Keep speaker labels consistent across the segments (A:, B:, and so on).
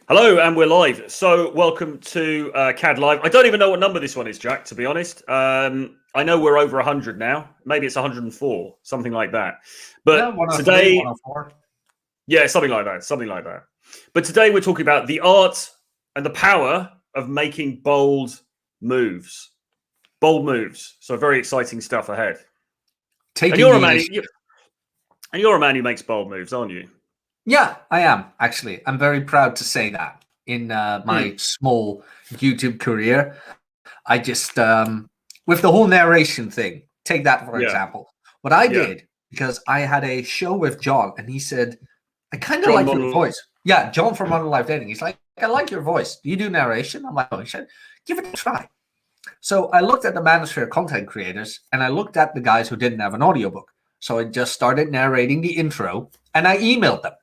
A: Hello, and we're live. So welcome to CAD Live. I don't even know what number this one is, Jack, to be honest. I know we're over 100 now. Maybe it's 104, something like that. But
B: yeah,
A: today...
B: 104.
A: Yeah, something like that. But today we're talking about the art and the power of making bold moves. Bold moves. So very exciting stuff ahead. And you're a man who makes bold moves, aren't you?
B: Yeah, I am, actually. I'm very proud to say that in my small YouTube career. I just, with the whole narration thing, take that for example. What I did, because I had a show with John, and he said, I kind of like your voice. Yeah, John from Modern Life Dating. He's like, I like your voice. Do you do narration? I'm like, oh, he said, give it a try. So I looked at the Manosphere content creators, and I looked at the guys who didn't have an audiobook. So I just started narrating the intro, and I emailed them.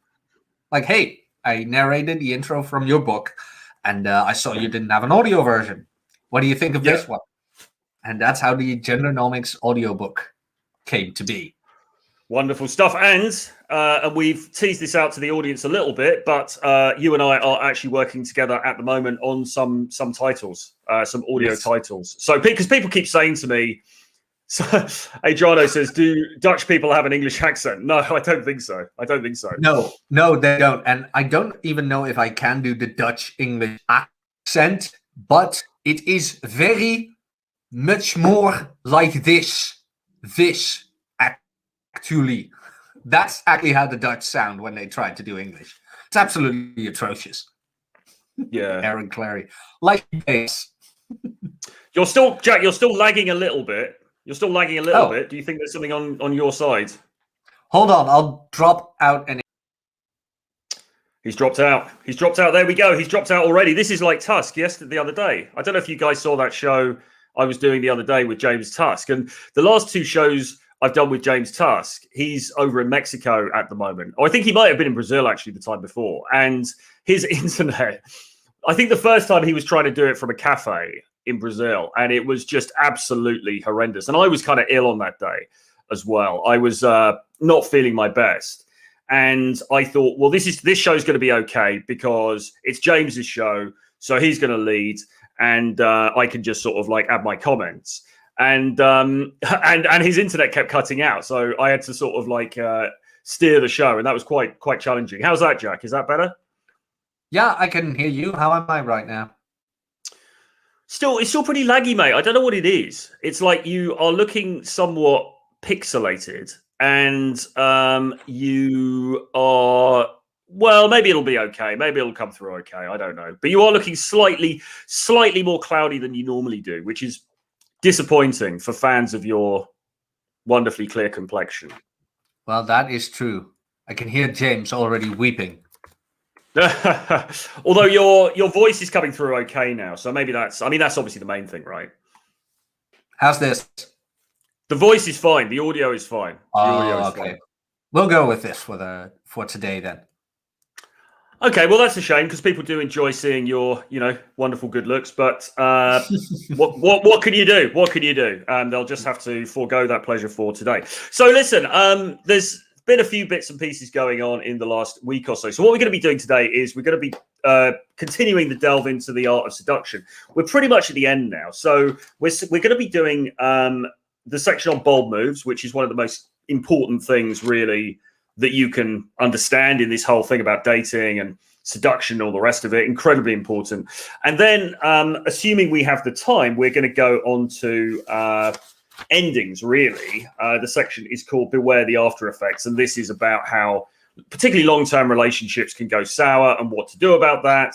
B: Like, hey, I narrated the intro from your book, and I saw you didn't have an audio version. What do you think of this one? And that's how the Gendernomics audiobook came to be.
A: Wonderful stuff. And we've teased this out to the audience a little bit, but you and I are actually working together at the moment on some titles, some audio titles. So because people keep saying to me, Adriano says, do Dutch people have an English accent? No, I don't think so.
B: No, they don't. And I don't even know if I can do the Dutch English accent, but it is very much more like this. This, actually. That's actually how the Dutch sound when they try to do English. It's absolutely atrocious.
A: Yeah.
B: Aaron Clary. Like this.
A: Jack, you're still lagging a little bit. You're still lagging a little bit. Do you think there's something on your side?
B: Hold on, I'll drop out and...
A: He's dropped out. There we go. He's dropped out already. This is like Tusk the other day. I don't know if you guys saw that show I was doing the other day with James Tusk. And the last two shows I've done with James Tusk, he's over in Mexico at the moment. Oh, I think he might have been in Brazil actually the time before. And his internet, I think the first time he was trying to do it from a cafe in Brazil, and it was just absolutely horrendous. And I was kind of ill on that day as well. I was not feeling my best. And I thought, well, this show's going to be okay because it's James's show, so he's going to lead, and I can just sort of like add my comments. And his internet kept cutting out, so I had to sort of like steer the show, and that was quite challenging. How's that, Jack? Is that better?
B: Yeah, I can hear you. How am I right now?
A: It's still pretty laggy, mate. I don't know what it is. It's like you are looking somewhat pixelated, and you are, well, maybe it'll be okay. Maybe it'll come through okay. I don't know. But you are looking slightly more cloudy than you normally do, which is disappointing for fans of your wonderfully clear complexion.
B: Well, that is true. I can hear James already weeping.
A: Although your voice is coming through okay now, so maybe that's obviously the main thing, right?
B: How's this?
A: The voice is fine. The audio is fine.
B: Okay. We'll go with this for today then.
A: Okay, well that's a shame because people do enjoy seeing your wonderful good looks, but what can you do? What can you do? They'll just have to forego that pleasure for today. So listen, there's been a few bits and pieces going on in the last week or so. So what we're going to be doing today is we're going to be continuing the delve into the art of seduction. We're pretty much at the end now. So we're going to be doing the section on bold moves, which is one of the most important things really that you can understand in this whole thing about dating and seduction and all the rest of it. Incredibly important. And then assuming we have the time, we're going to go on to endings, really. The section is called Beware the After Effects, and this is about how particularly long-term relationships can go sour and what to do about that,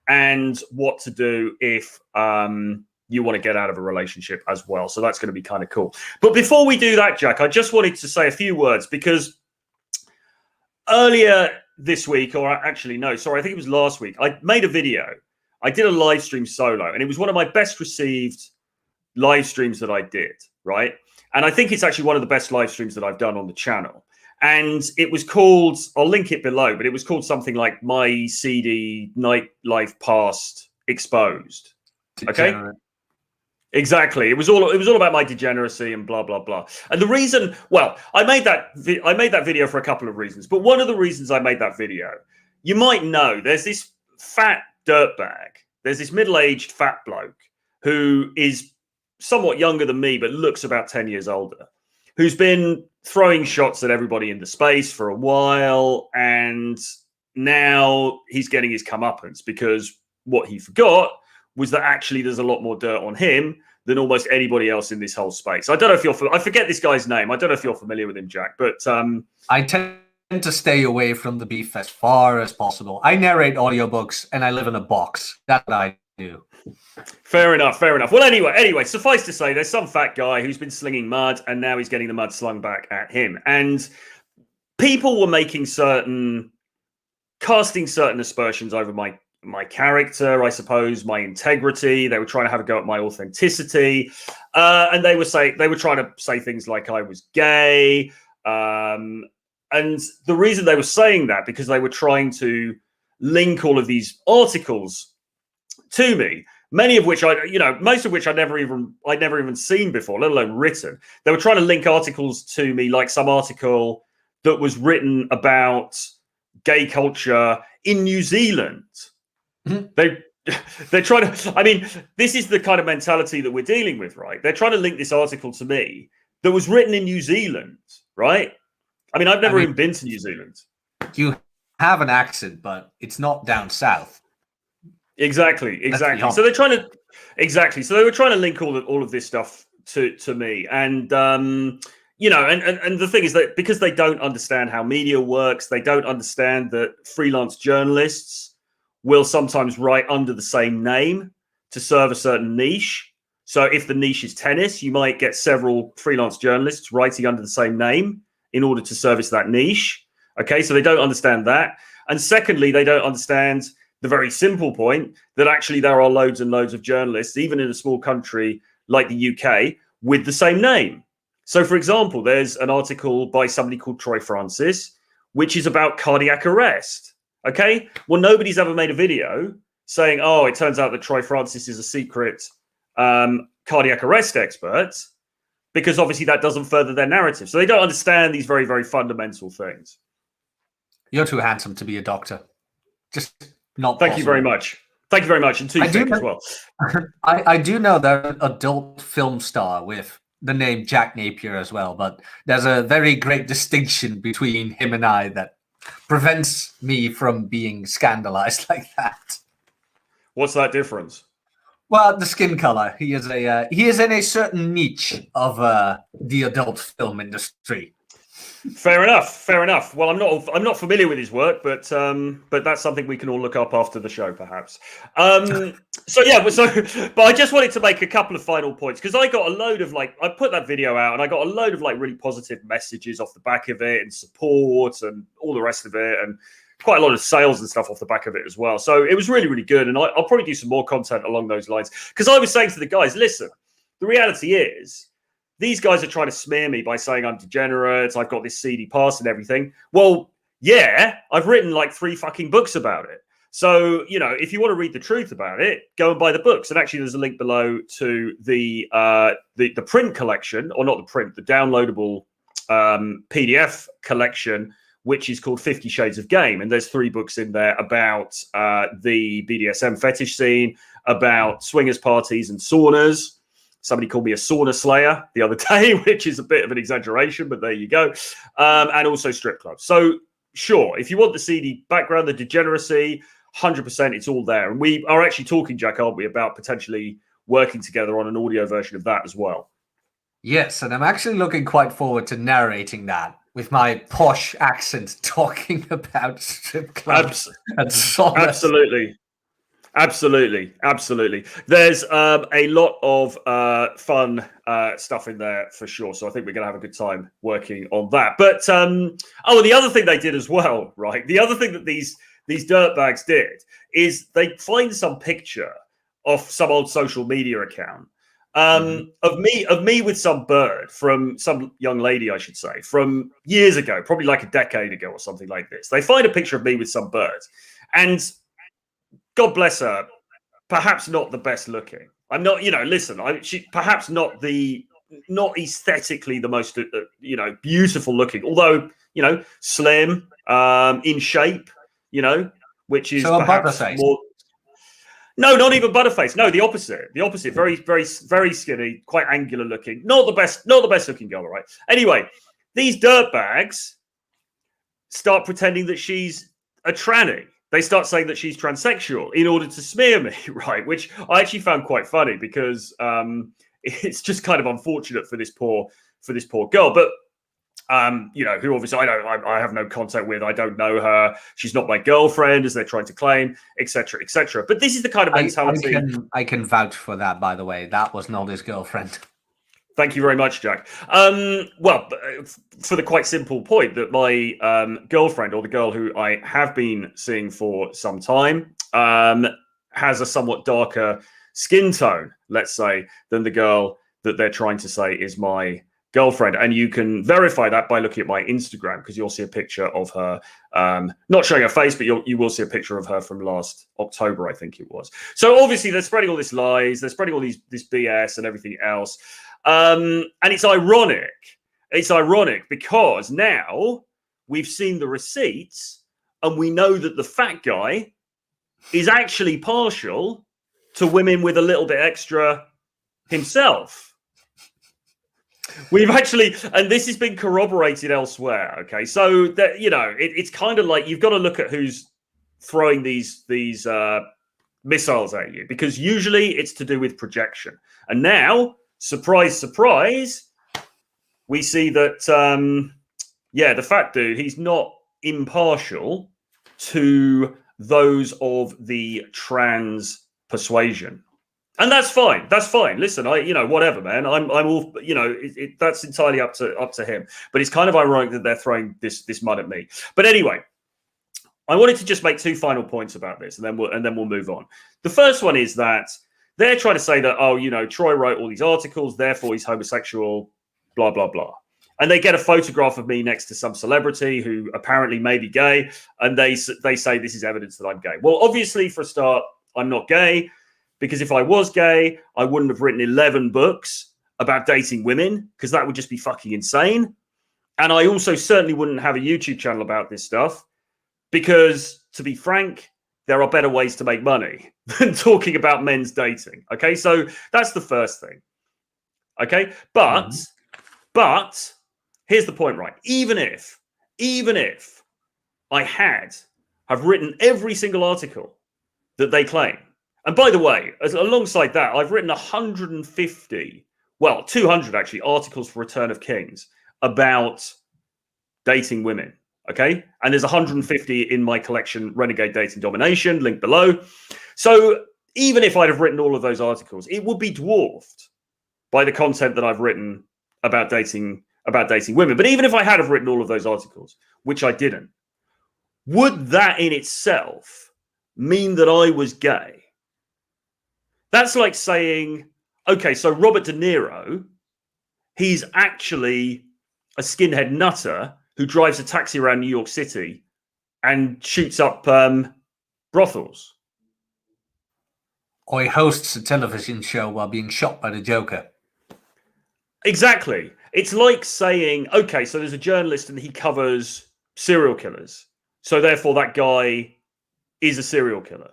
A: and what to do if you want to get out of a relationship as well. So that's going to be kind of cool. But before we do that, Jack, I just wanted to say a few words because earlier this week, or actually no, sorry, I think it was last week, I made a video. I did a live stream solo, and it was one of my best received live streams that I did, right? And I think it's actually one of the best live streams that I've done on the channel. And it was called, I'll link it below, but it was called something like My CD Nightlife Past Exposed. Okay? Exactly. It was all about my degeneracy and blah, blah, blah. And the reason, well, I made that video for a couple of reasons. But one of the reasons I made that video, you might know, there's this fat dirtbag. There's this middle-aged fat bloke who is somewhat younger than me, but looks about 10 years older, who's been throwing shots at everybody in the space for a while, and now he's getting his comeuppance because what he forgot was that actually there's a lot more dirt on him than almost anybody else in this whole space. I don't know if you're I forget this guy's name. I don't know if you're familiar with him, Jack, but
B: I tend to stay away from the beef as far as possible. I narrate audiobooks and I live in a box. That's what I do.
A: Fair enough. Well, anyway, suffice to say, there's some fat guy who's been slinging mud, and now he's getting the mud slung back at him. And people were casting certain aspersions over my character, I suppose, my integrity. They were trying to have a go at my authenticity, and they were trying to say things like I was gay. And the reason they were saying that, because they were trying to link all of these articles to me, many of which most of which I'd never even seen before, let alone written. They were trying to link articles to me, like some article that was written about gay culture in New Zealand. Mm-hmm. They're trying to, I mean, this is the kind of mentality that we're dealing with, right? They're trying to link this article to me that was written in New Zealand, right? I mean, I've never even been to New Zealand.
B: You have an accent, but it's not down south.
A: Exactly. So they're trying to, so they were trying to link all of this stuff to me. And, and the thing is that because they don't understand how media works, they don't understand that freelance journalists will sometimes write under the same name to serve a certain niche. So if the niche is tennis, you might get several freelance journalists writing under the same name in order to service that niche. Okay, so they don't understand that. And secondly, they don't understand the very simple point that actually there are loads and loads of journalists, even in a small country like the UK, with the same name. So, for example, there's an article by somebody called Troy Francis, which is about cardiac arrest. Okay, well, nobody's ever made a video saying, oh, it turns out that Troy Francis is a secret cardiac arrest expert, because obviously that doesn't further their narrative. So they don't understand these very, very fundamental things.
B: You're too handsome to be a doctor. Just not
A: Thank you very much. Thank you very much. And too thick as well.
B: I do know that an adult film star with the name Jack Napier as well, but there's a very great distinction between him and I that prevents me from being scandalized like that.
A: What's that difference?
B: Well, the skin color. He is in a certain niche of the adult film industry.
A: Fair enough. Well, I'm not familiar with his work, but that's something we can all look up after the show, perhaps. But I just wanted to make a couple of final points, because I got a load of I put that video out and I got a load of really positive messages off the back of it, and support and all the rest of it, and quite a lot of sales and stuff off the back of it as well. So it was really, really good, and I'll probably do some more content along those lines, because I was saying to the guys, listen, the reality is, these guys are trying to smear me by saying I'm degenerate, I've got this seedy past and everything. Well, yeah, I've written 3 fucking books about it. So, if you want to read the truth about it, go and buy the books. And actually, there's a link below to the print collection, or not the print, the downloadable PDF collection, which is called 50 Shades of Game. And there's 3 books in there about the BDSM fetish scene, about swingers parties and saunas. Somebody called me a sauna slayer the other day, which is a bit of an exaggeration, but there you go. And also strip clubs. So sure, if you want the seedy background, the degeneracy, 100%, it's all there. And we are actually talking, Jack, aren't we, about potentially working together on an audio version of that as well.
B: Yes, and I'm actually looking quite forward to narrating that with my posh accent, talking about strip clubs and saunas. Absolutely. There's a lot of fun stuff in there for sure. So I think we're going to have a good time working on that. But the other thing they did as well, right? The other thing that these dirtbags did is they find some picture of some old social media account of me with some bird, from some young lady, I should say, from years ago, probably a decade ago or something like this. They find a picture of me with some bird, and God bless her, perhaps not the best looking. I'm not, she perhaps not aesthetically the most, beautiful looking, although, slim, in shape,
A: which is
B: so a
A: perhaps
B: butterface.
A: more. No, not even butterface. No, the opposite. The opposite. Very, very, very skinny, quite angular looking. Not the best looking girl, all right? Anyway, these dirtbags start pretending that she's a tranny. They start saying that she's transsexual in order to smear me, right? Which I actually found quite funny because it's just kind of unfortunate for this poor girl. But who obviously I have no contact with. I don't know her. She's not my girlfriend, as they're trying to claim, etc., etc. But this is the kind of mentality.
B: I can vouch for that, by the way. That was not his girlfriend.
A: Thank you very much, Jack. Well, for the quite simple point that my girlfriend, or the girl who I have been seeing for some time, has a somewhat darker skin tone, let's say, than the girl that they're trying to say is my girlfriend. And you can verify that by looking at my Instagram, because you'll see a picture of her, not showing her face, but you will see a picture of her from last October, I think it was. So obviously they're spreading all this lies, they're spreading all this BS and everything else. And it's ironic. It's ironic because now we've seen the receipts and we know that the fat guy is actually partial to women with a little bit extra himself. We've actually, and this has been corroborated elsewhere. Okay, so that it's kind of like you've got to look at who's throwing these missiles at you, because usually it's to do with projection. And now, surprise, surprise, we see that the fat dude, he's not impartial to those of the trans persuasion. And that's fine. That's fine. Listen, whatever, man. I'm all, that's entirely up to him. But it's kind of ironic that they're throwing this mud at me. But anyway, I wanted to just make two final points about this, and then we'll move on. The first one is that they're trying to say that, Troy wrote all these articles, therefore he's homosexual, blah, blah, blah. And they get a photograph of me next to some celebrity who apparently may be gay, and they say this is evidence that I'm gay. Well, obviously, for a start, I'm not gay. Because if I was gay, I wouldn't have written 11 books about dating women, because that would just be fucking insane. And I also certainly wouldn't have a YouTube channel about this stuff, because, to be frank, there are better ways to make money than talking about men's dating. Okay, so that's the first thing. Okay, but here's the point, right? Even if I have written every single article that they claim. And by the way, alongside that, I've written 200 actually, articles for Return of Kings about dating women, okay? And there's 150 in my collection, Renegade Dating Domination, link below. So even if I'd have written all of those articles, it would be dwarfed by the content that I've written about dating women. But even if I had have written all of those articles, which I didn't, would that in itself mean that I was gay? That's like saying, okay, so Robert De Niro, he's actually a skinhead nutter who drives a taxi around New York City and shoots up brothels.
B: Or he hosts a television show while being shot by the Joker.
A: Exactly. It's like saying, okay, so there's a journalist and he covers serial killers. So therefore that guy is a serial killer.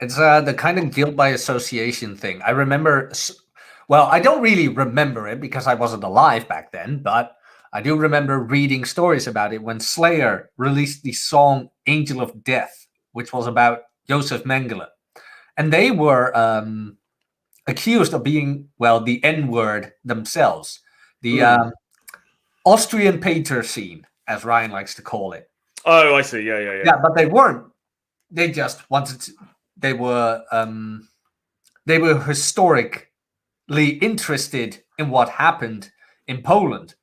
B: It's the kind of guilt by association thing. I remember, well, I don't really remember it because I wasn't alive back then, but I do remember reading stories about it when Slayer released the song Angel of Death, which was about Joseph Mengele. And they were accused of being, well, the N-word themselves. The Austrian painter scene, as Ryan likes to call it.
A: Oh, I see. Yeah.
B: Yeah, but they weren't. They just wanted to... They were historically interested in what happened in Poland.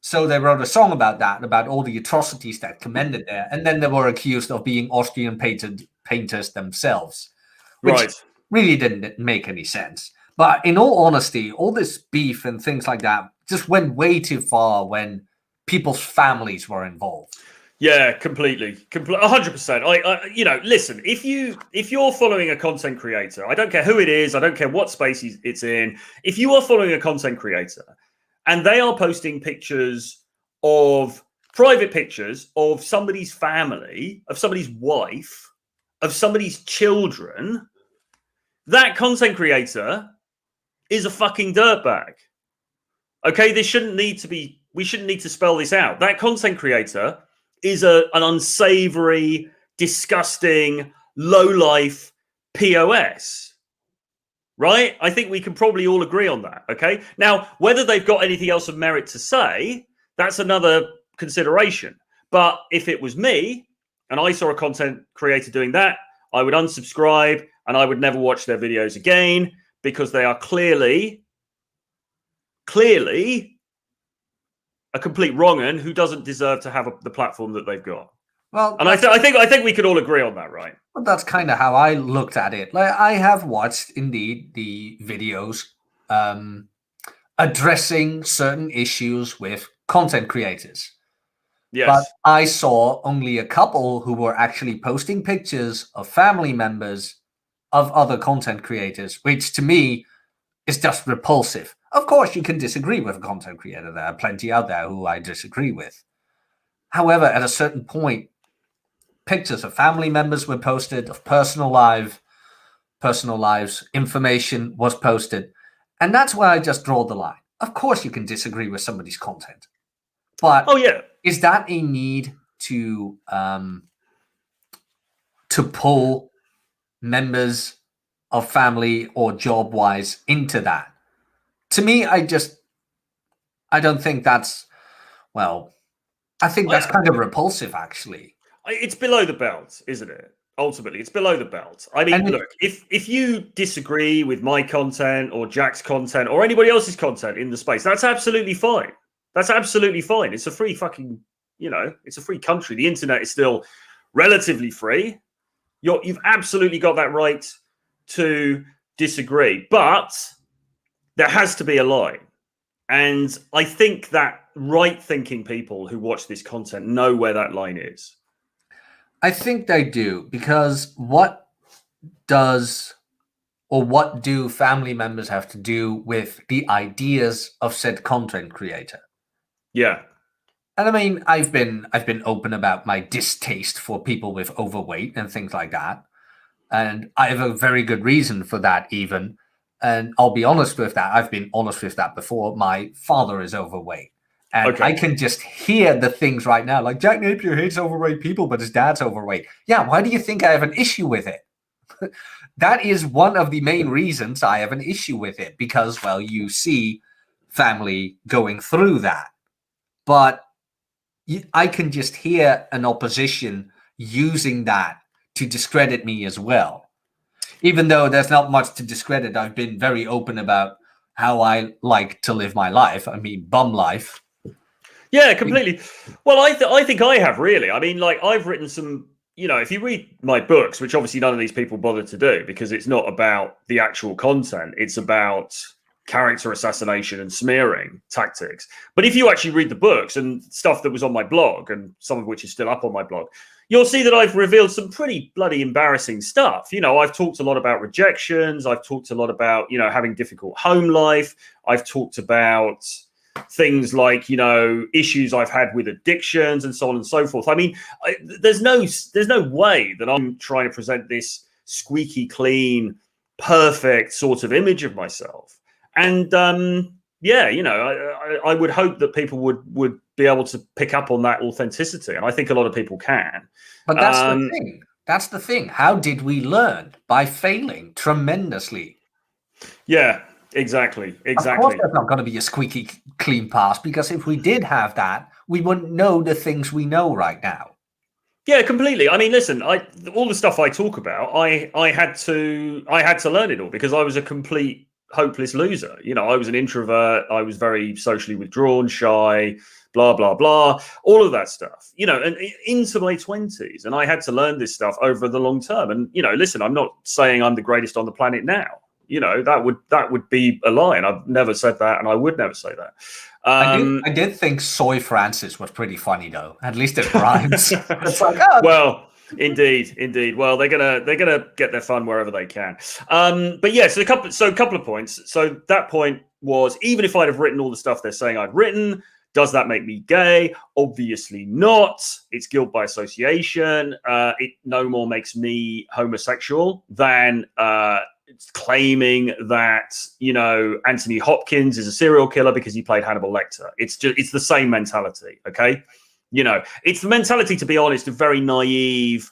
B: So they wrote a song about that, about all the atrocities that commended there. And then they were accused of being Austrian painters themselves, which really didn't make any sense. But in all honesty, all this beef and things like that just went way too far when people's families were involved.
A: Yeah, completely, 100%. Listen, if you're following a content creator, I don't care who it is, I don't care what space it's in. If you are following a content creator and they are posting private pictures of somebody's family, of somebody's wife, of somebody's children, that content creator is a fucking dirtbag. Okay, we shouldn't need to spell this out. That content creator is an unsavory, disgusting, low-life POS. Right? I think we can probably all agree on that. Okay. Now, whether they've got anything else of merit to say, that's another consideration. But if it was me and I saw a content creator doing that, I would unsubscribe and I would never watch their videos again, because they are clearly a complete wrong-un who doesn't deserve to have the platform that they've got.
B: Well,
A: and I think we could all agree on that, right?
B: Well, that's kind of how I looked at it. Like, I have watched indeed the videos addressing certain issues with content creators.
A: Yes.
B: But I saw only a couple who were actually posting pictures of family members of other content creators, which to me is just repulsive. Of course, you can disagree with a content creator. There are plenty out there who I disagree with. However, at a certain point, pictures of family members were posted, of personal lives, information was posted. And that's where I just draw the line. Of course, you can disagree with somebody's content. But is that a need to pull members of family or job-wise into that? To me, I don't think that's, well, I think that's kind of repulsive, actually.
A: It's below the belt, isn't it? Ultimately, it's below the belt. I mean, look, if you disagree with my content or Jack's content or anybody else's content in the space, that's absolutely fine. That's absolutely fine. It's a free fucking, it's a free country. The internet is still relatively free. You've absolutely got that right to disagree, but there has to be a line. And I think that right-thinking people who watch this content know where that line is.
B: I think they do, because what do family members have to do with the ideas of said content creator?
A: Yeah.
B: And I mean, I've been open about my distaste for people with overweight and things like that. And I have a very good reason for that, even. And I'll be honest with that. I've been honest with that before. My father is overweight. And I can just hear the things right now. Like, Jack Napier hates overweight people, but his dad's overweight. Yeah, why do you think I have an issue with it? That is one of the main reasons I have an issue with it. Because, well, you see family going through that. But I can just hear an opposition using that to discredit me as well. Even though there's not much to discredit, I've been very open about how I like to live my life. I mean, bum life.
A: Yeah, completely. Well, I think I have, really. I mean, like, I've written some, if you read my books, which obviously none of these people bother to do because it's not about the actual content. It's about character assassination and smearing tactics. But if you actually read the books and stuff that was on my blog, and some of which is still up on my blog, you'll see that I've revealed some pretty bloody embarrassing stuff. I've talked a lot about rejections. I've talked a lot about, having difficult home life. I've talked about things like, issues I've had with addictions and so on and so forth. I mean, there's no way that I'm trying to present this squeaky clean, perfect sort of image of myself. And I would hope that people would be able to pick up on that authenticity. And I think a lot of people can.
B: But that's the thing. That's the thing. How did we learn? By failing tremendously.
A: Yeah, exactly.
B: Of course, there's not going to be a squeaky clean pass, because if we did have that, we wouldn't know the things we know right now.
A: Yeah, completely. I mean, listen, all the stuff I talk about, I had to learn it all because I was a complete hopeless loser. I was an introvert. I was very socially withdrawn, shy, blah, blah, blah, all of that stuff, and into my 20s. And I had to learn this stuff over the long term. And, listen, I'm not saying I'm the greatest on the planet now. That would be a lie. And I've never said that. And I would never say that.
B: I did think Soy Francis was pretty funny, though. At least it rhymes. It's like,
A: well, indeed. Well, they're gonna get their fun wherever they can. But yeah, so a couple of points. So that point was, even if I'd have written all the stuff they're saying I'd written, Does that make me gay? Obviously not. It's guilt by association. It no more makes me homosexual than claiming that, you know, Anthony Hopkins is a serial killer because he played Hannibal Lecter. It's the same mentality. Okay. You know, it's the mentality, to be honest, of very naive,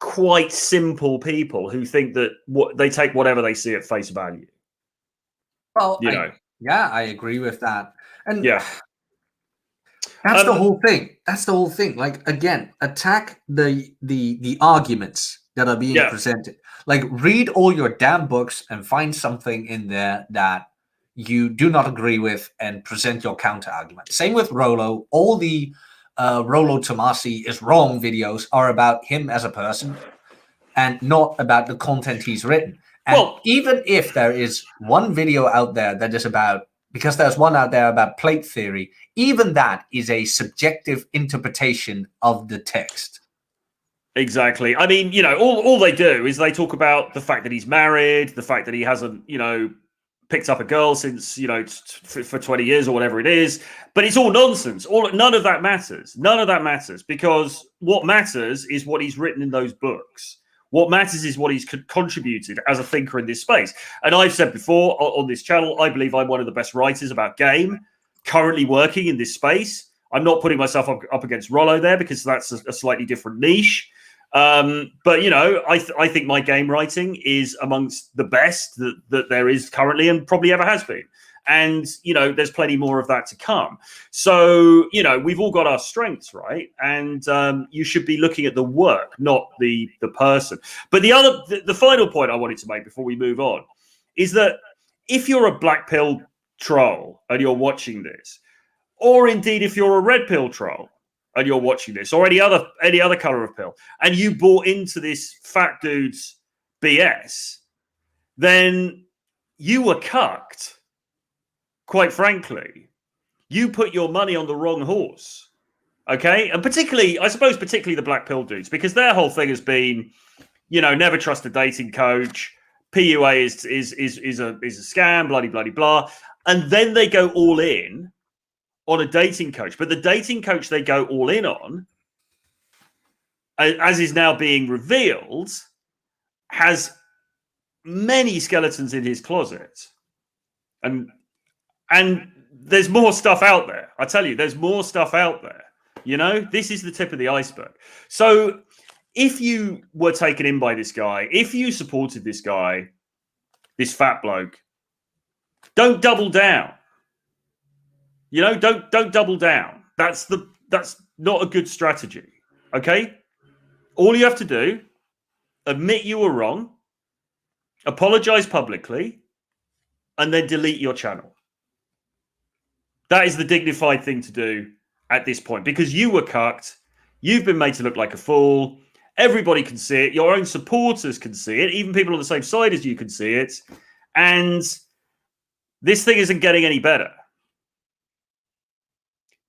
A: quite simple people who think that they take whatever they see at face value.
B: Well,
A: you know,
B: I agree with that. And
A: yeah,
B: that's the whole thing. That's the whole thing. Like, again, attack the arguments that are being presented. Like, read all your damn books and find something in there that you do not agree with and present your counter argument. Same with Rollo. All the Rollo Tomasi is wrong videos are about him as a person and not about the content he's written. And even if there is one video out there that is about, because there's one out there about plate theory, even that is a subjective interpretation of the text.
A: Exactly. I mean, you know, all they do is they talk about the fact that he's married, the fact that he hasn't, you know, picked up a girl since, you know, for 20 years or whatever it is. But it's all nonsense. None of that matters. None of that matters, because what matters is what he's written in those books. What matters is what he's contributed as a thinker in this space. And I've said before on this channel, I believe I'm one of the best writers about game currently working in this space. I'm not putting myself up against Rollo there, because that's a slightly different niche. But, you know, I think my game writing is amongst the best that there is currently and probably ever has been. And, you know, there's plenty more of that to come. So, you know, we've all got our strengths, right? And you should be looking at the work, not the person. But the final point I wanted to make before we move on is that if you're a black pill troll and you're watching this, or indeed if you're a red pill troll and you're watching this, or any other color of pill, and you bought into this fat dude's BS, then you were cucked. Quite frankly, you put your money on the wrong horse. Okay, and particularly the black pill dudes, because their whole thing has been, you know, never trust a dating coach. PUA is a scam. Bloody blah. And then they go all in on a dating coach. But the dating coach they go all in on, as is now being revealed, has many skeletons in his closet. And there's more stuff out there. I tell you, there's more stuff out there. You know, this is the tip of the iceberg. So if you were taken in by this guy, if you supported this guy, this fat bloke, don't double down. You know, don't double down. That's not a good strategy. Okay? All you have to do, admit you were wrong, apologize publicly, and then delete your channel. That is the dignified thing to do at this point, because you were cucked. You've been made to look like a fool. Everybody can see it. Your own supporters can see it. Even people on the same side as you can see it. And this thing isn't getting any better.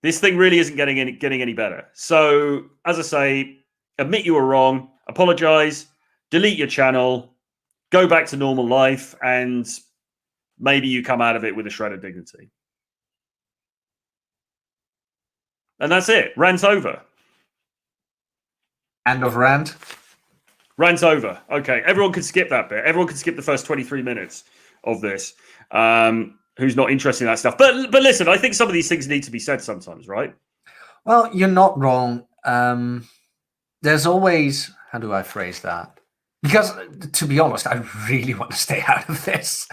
A: This thing really isn't getting any better. So, as I say, admit you were wrong, apologize, delete your channel, go back to normal life, and maybe you come out of it with a shred of dignity. And that's it. Rant's over.
B: End of rant.
A: Rant's over. Okay. Everyone can skip that bit. Everyone can skip the first 23 minutes of this. Who's not interested in that stuff. But listen, I think some of these things need to be said sometimes, right?
B: Well, you're not wrong. There's always, how do I phrase that? Because, to be honest, I really want to stay out of this.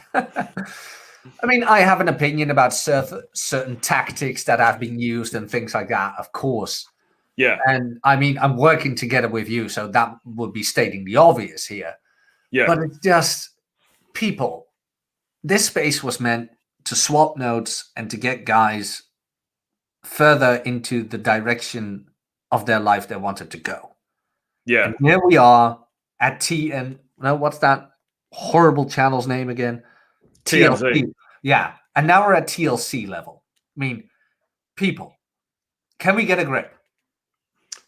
B: I mean, I have an opinion about certain tactics that have been used and things like that, of course.
A: Yeah.
B: And I mean, I'm working together with you, so that would be stating the obvious here.
A: Yeah.
B: But it's just people. This space was meant to swap notes and to get guys further into the direction of their life they wanted to go.
A: Yeah.
B: And here we are at TN. No, what's that horrible channel's name again? TLC. Yeah. And now we're at TLC level. I mean, people, can we get a grip?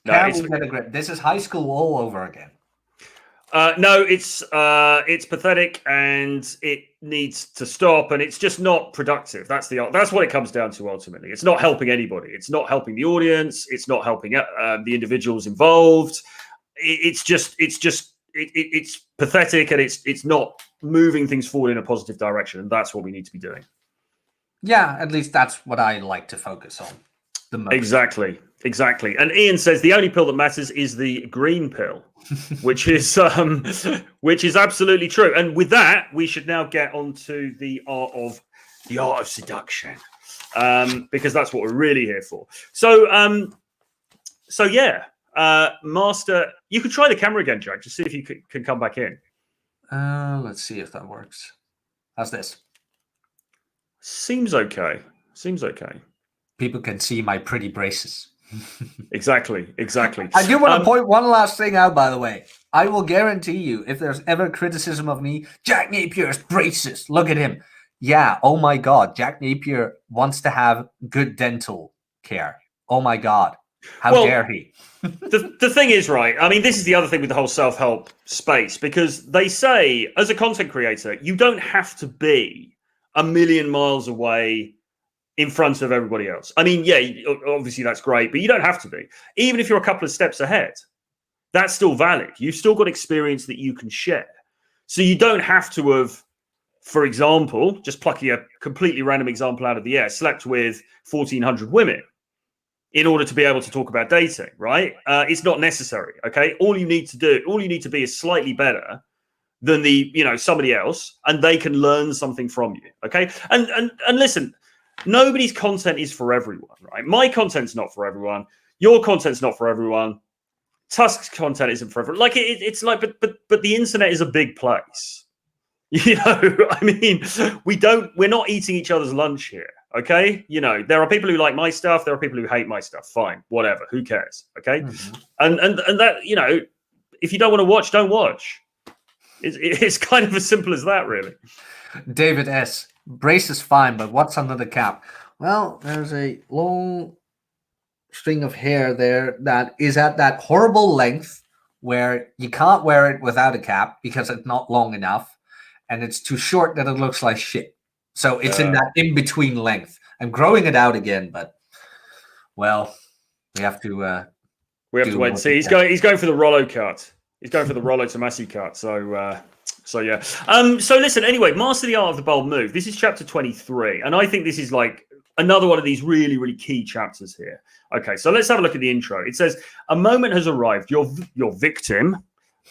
B: Can we get a grip? This is high school all over again.
A: No, it's pathetic and it needs to stop, and it's just not productive. That's what it comes down to ultimately. It's not helping anybody. It's not helping the audience. It's not helping the individuals involved. It's pathetic, and it's not moving things forward in a positive direction, and that's what we need to be doing.
B: Yeah, at least that's what I like to focus on the most.
A: Exactly. And Ian says the only pill that matters is the green pill, which is absolutely true. And with that, we should now get on to the art of seduction, because that's what we're really here for. So yeah, Master, you could try the camera again, Jack, to see if you can come back in.
B: Let's see if that works. How's this?
A: Seems okay.
B: People can see my pretty braces.
A: Exactly.
B: I do want to point one last thing out, by the way. I will guarantee you, if there's ever criticism of me, Jack Napier's braces, look at him. Yeah, oh my God, Jack Napier wants to have good dental care. Oh my God, how dare he?
A: the thing is, right, I mean, this is the other thing with the whole self-help space, because they say, as a content creator, you don't have to be a million miles away in front of everybody else. I mean, yeah, obviously that's great, but you don't have to be. Even if you're a couple of steps ahead, that's still valid. You've still got experience that you can share. So you don't have to have, for example, just plucking a completely random example out of the air, slept with 1,400 women in order to be able to talk about dating, right? It's not necessary, okay? All you need to be is slightly better than somebody else, and they can learn something from you, okay? And listen, nobody's content is for everyone, right? My content's not for everyone. Your content's not for everyone. Tusk's content isn't for everyone. Like it's like, but the internet is a big place. I mean, we're not eating each other's lunch here, okay? There are people who like my stuff. There are people who hate my stuff. Fine, whatever. Who cares, okay? Mm-hmm. And that, if you don't want to watch, don't watch. It's kind of as simple as that, really.
B: David S. Brace is fine, but what's under the cap? Well, there's a long string of hair there that is at that horrible length where you can't wear it without a cap because it's not long enough, and it's too short that it looks like shit. So it's in that in-between length. I'm growing it out again, but, well, we have to
A: wait and see. He's going for the Rollo cut. He's going for the Rollo Tomasi cut. So yeah. So listen, anyway, Master the Art of the Bold Move. This is chapter 23. And I think this is like another one of these really, really key chapters here. Okay, so let's have a look at the intro. It says, a moment has arrived. Your victim.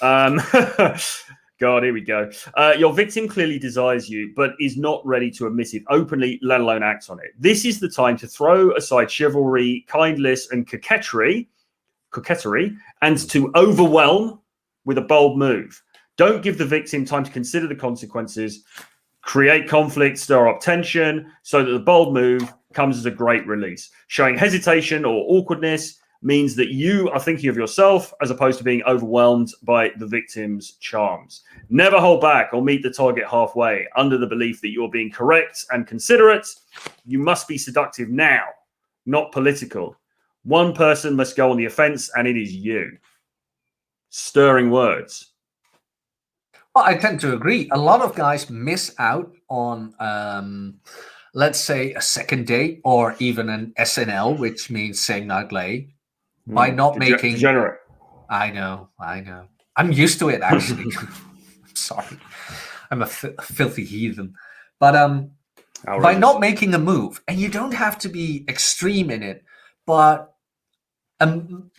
A: God, here we go. Your victim clearly desires you, but is not ready to admit it openly, let alone act on it. This is the time to throw aside chivalry, kindness, and coquetry, and to overwhelm with a bold move. Don't give the victim time to consider the consequences, create conflict, stir up tension, so that the bold move comes as a great release. Showing hesitation or awkwardness means that you are thinking of yourself as opposed to being overwhelmed by the victim's charms. Never hold back or meet the target halfway under the belief that you're being correct and considerate. You must be seductive now, not political. One person must go on the offense, and it is you. Stirring words.
B: Well, I tend to agree. A lot of guys miss out on, let's say, a second date or even an SNL, which means same night lay, by not making.
A: Degenerate.
B: I know. I'm used to it, actually. I'm sorry. I'm a filthy heathen. But by not making a move, and you don't have to be extreme in it, but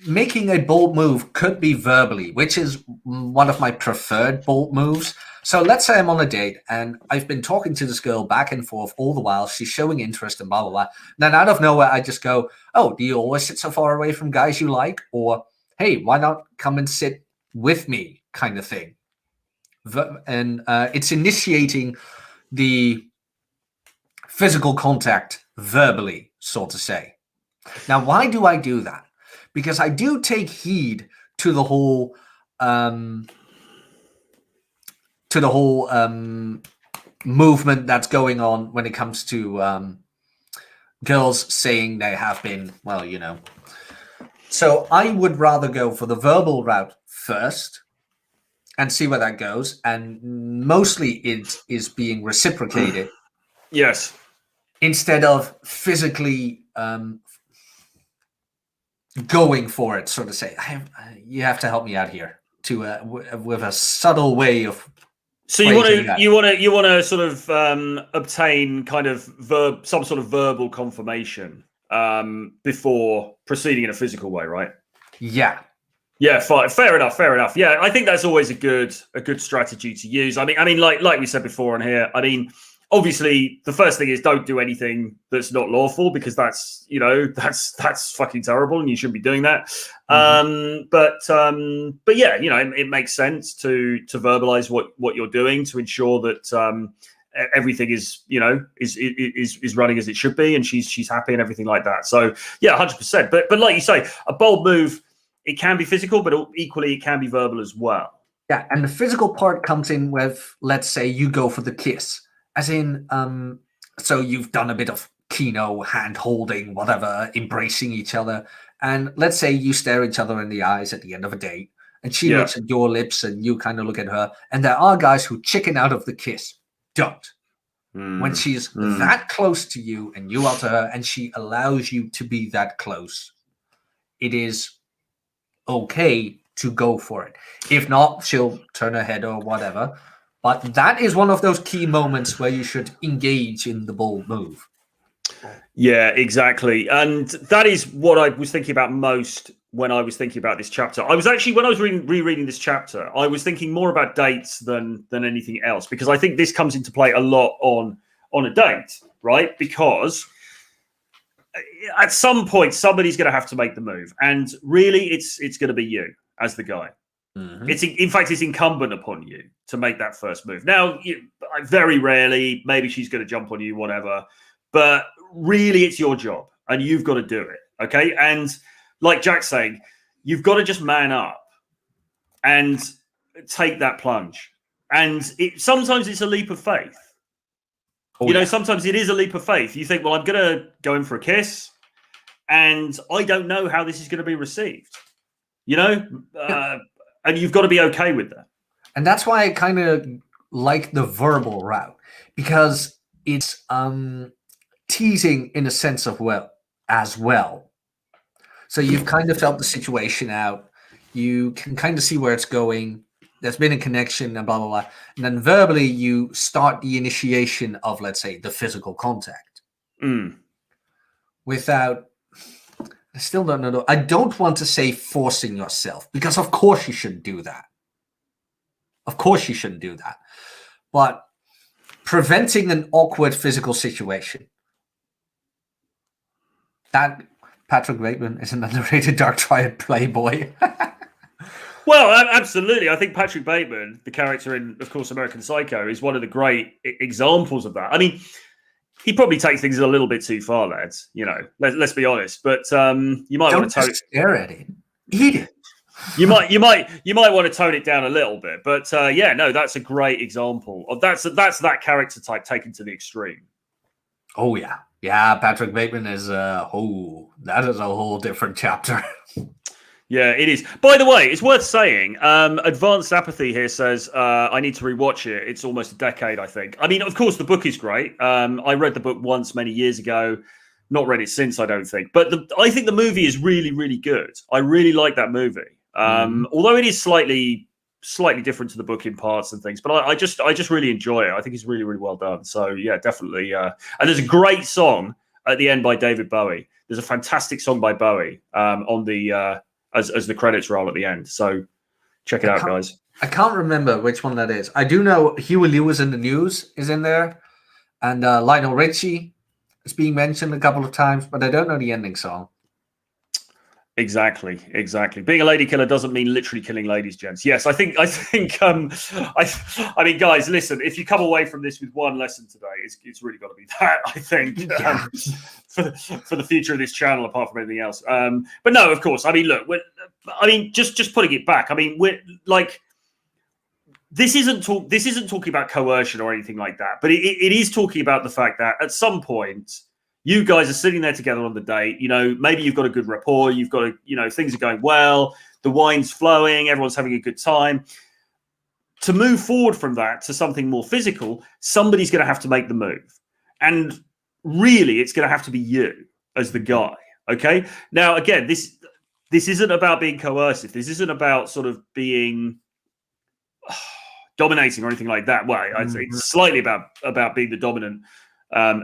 B: making a bold move could be verbally, which is one of my preferred bold moves. So let's say I'm on a date and I've been talking to this girl back and forth all the while. She's showing interest and blah, blah, blah. Then out of nowhere, I just go, oh, do you always sit so far away from guys you like? Or, hey, why not come and sit with me kind of thing? And it's initiating the physical contact verbally, so to say. Now, why do I do that? Because I do take heed to the whole movement that's going on when it comes to girls saying they have been, well, So I would rather go for the verbal route first, and see where that goes. And mostly it is being reciprocated.
A: Yes.
B: Instead of physically going for it, so to say. You have to help me out here to with a subtle way of.
A: So you want to sort of obtain kind of some sort of verbal confirmation before proceeding in a physical way, right?
B: Yeah.
A: Yeah, fair enough. Yeah, I think that's always a good strategy to use. I mean, like we said before on here. I mean, obviously, the first thing is don't do anything that's not lawful, because that's fucking terrible, and you shouldn't be doing that. Mm-hmm. But yeah, it makes sense to verbalize what you're doing to ensure that everything is is running as it should be, and she's happy and everything like that. So yeah, 100%. But like you say, a bold move. It can be physical, but equally it can be verbal as well.
B: Yeah, and the physical part comes in with, let's say, you go for the kiss. As in, so you've done a bit of kino, hand holding, whatever, embracing each other. And let's say you stare each other in the eyes at the end of a date, and she looks at your lips and you kind of look at her. And there are guys who chicken out of the kiss. Don't. When she's that close to you and you are to her and she allows you to be that close, it is okay to go for it. If not, she'll turn her head or whatever. But that is one of those key moments where you should engage in the bold move.
A: Yeah, exactly. And that is what I was thinking about most when I was thinking about this chapter. I was actually, when I was rereading this chapter, I was thinking more about dates than anything else, because I think this comes into play a lot on a date, right? Because at some point, somebody's going to have to make the move, and really, it's going to be you as the guy. Mm-hmm. In fact, it's incumbent upon you to make that first move. Now, very rarely, maybe she's going to jump on you, whatever, but really, it's your job, and you've got to do it. Okay, and like Jack's saying, you've got to just man up and take that plunge. And sometimes it's a leap of faith. Sometimes it is a leap of faith. You think, well, I'm going to go in for a kiss, and I don't know how this is going to be received, and you've got to be okay with that.
B: And that's why I kind of like the verbal route, because it's teasing in a sense of as well. So you've kind of felt the situation out. You can kind of see where it's going. There's been a connection and blah, blah, blah. And then verbally, you start the initiation of, let's say, the physical contact. Without, I still don't know. I don't want to say forcing yourself, because of course you shouldn't do that. Of course you shouldn't do that. But preventing an awkward physical situation. That Patrick Bateman is an underrated dark triad playboy.
A: Well, absolutely. I think Patrick Bateman, the character in, of course, American Psycho, is one of the great examples of that. I mean, he probably takes things a little bit too far, lads. Let's be honest. But you might want to
B: stare at it. Eat it.
A: You might want to tone it down a little bit. But that's a great example of that's that character type taken to the extreme.
B: Oh yeah, Patrick Bateman is that is a whole different chapter.
A: Yeah, it is. By the way, it's worth saying, Advanced Apathy here says, I need to rewatch it. It's almost a decade, I think. I mean, of course, the book is great. I read the book once many years ago. Not read it since, I don't think. But I think the movie is really, really good. I really like that movie. Although it is slightly different to the book in parts and things. But I just really enjoy it. I think it's really, really well done. So, yeah, definitely. And there's a great song at the end by David Bowie. There's a fantastic song by Bowie on the... As the credits roll at the end. So check it out, guys.
B: I can't remember which one that is. I do know Huey Lewis in the News is in there. And Lionel Richie is being mentioned a couple of times, but I don't know the ending song.
A: Exactly. Being a lady killer doesn't mean literally killing ladies, gents. Yes, I think. I mean, guys, listen. If you come away from this with one lesson today, it's really got to be that. I think for the future of this channel, apart from anything else. But no, of course. I mean, look. Just putting it back. I mean, we're like. This isn't talking about coercion or anything like that. But it is talking about the fact that at some point, you guys are sitting there together on the date. Maybe you've got a good rapport. You've got things are going well. The wine's flowing. Everyone's having a good time. to move forward from that to something more physical, somebody's going to have to make the move. And really, it's going to have to be you as the guy. Okay. Now, again, this isn't about being coercive. This isn't about sort of being dominating or anything like that. Well, I'd say it's slightly about being the dominant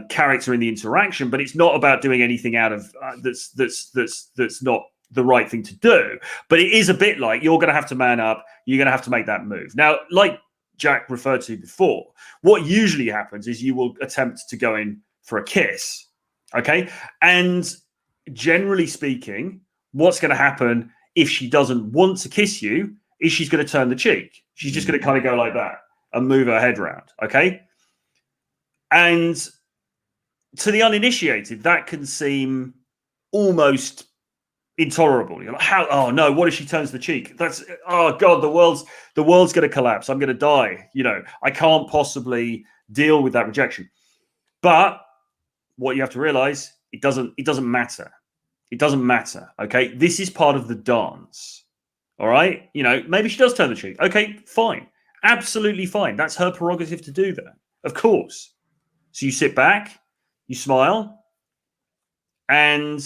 A: character in the interaction, but it's not about doing anything out of that's not the right thing to do. But it is a bit like you're going to have to man up. You're going to have to make that move. Now, like Jack referred to before, what usually happens is you will attempt to go in for a kiss. Okay. And generally speaking, what's going to happen if she doesn't want to kiss you is she's going to turn the cheek. She's just going to kind of go like that and move her head around. Okay. And to the uninitiated, that can seem almost intolerable. You're like, how? Oh no! What if she turns the cheek? That's, oh god, the world's going to collapse. I'm going to die. I can't possibly deal with that rejection. But what you have to realize, it doesn't matter. It doesn't matter. Okay, this is part of the dance. All right. Maybe she does turn the cheek. Okay, fine, absolutely fine. That's her prerogative to do that. Of course. So you sit back, you smile, and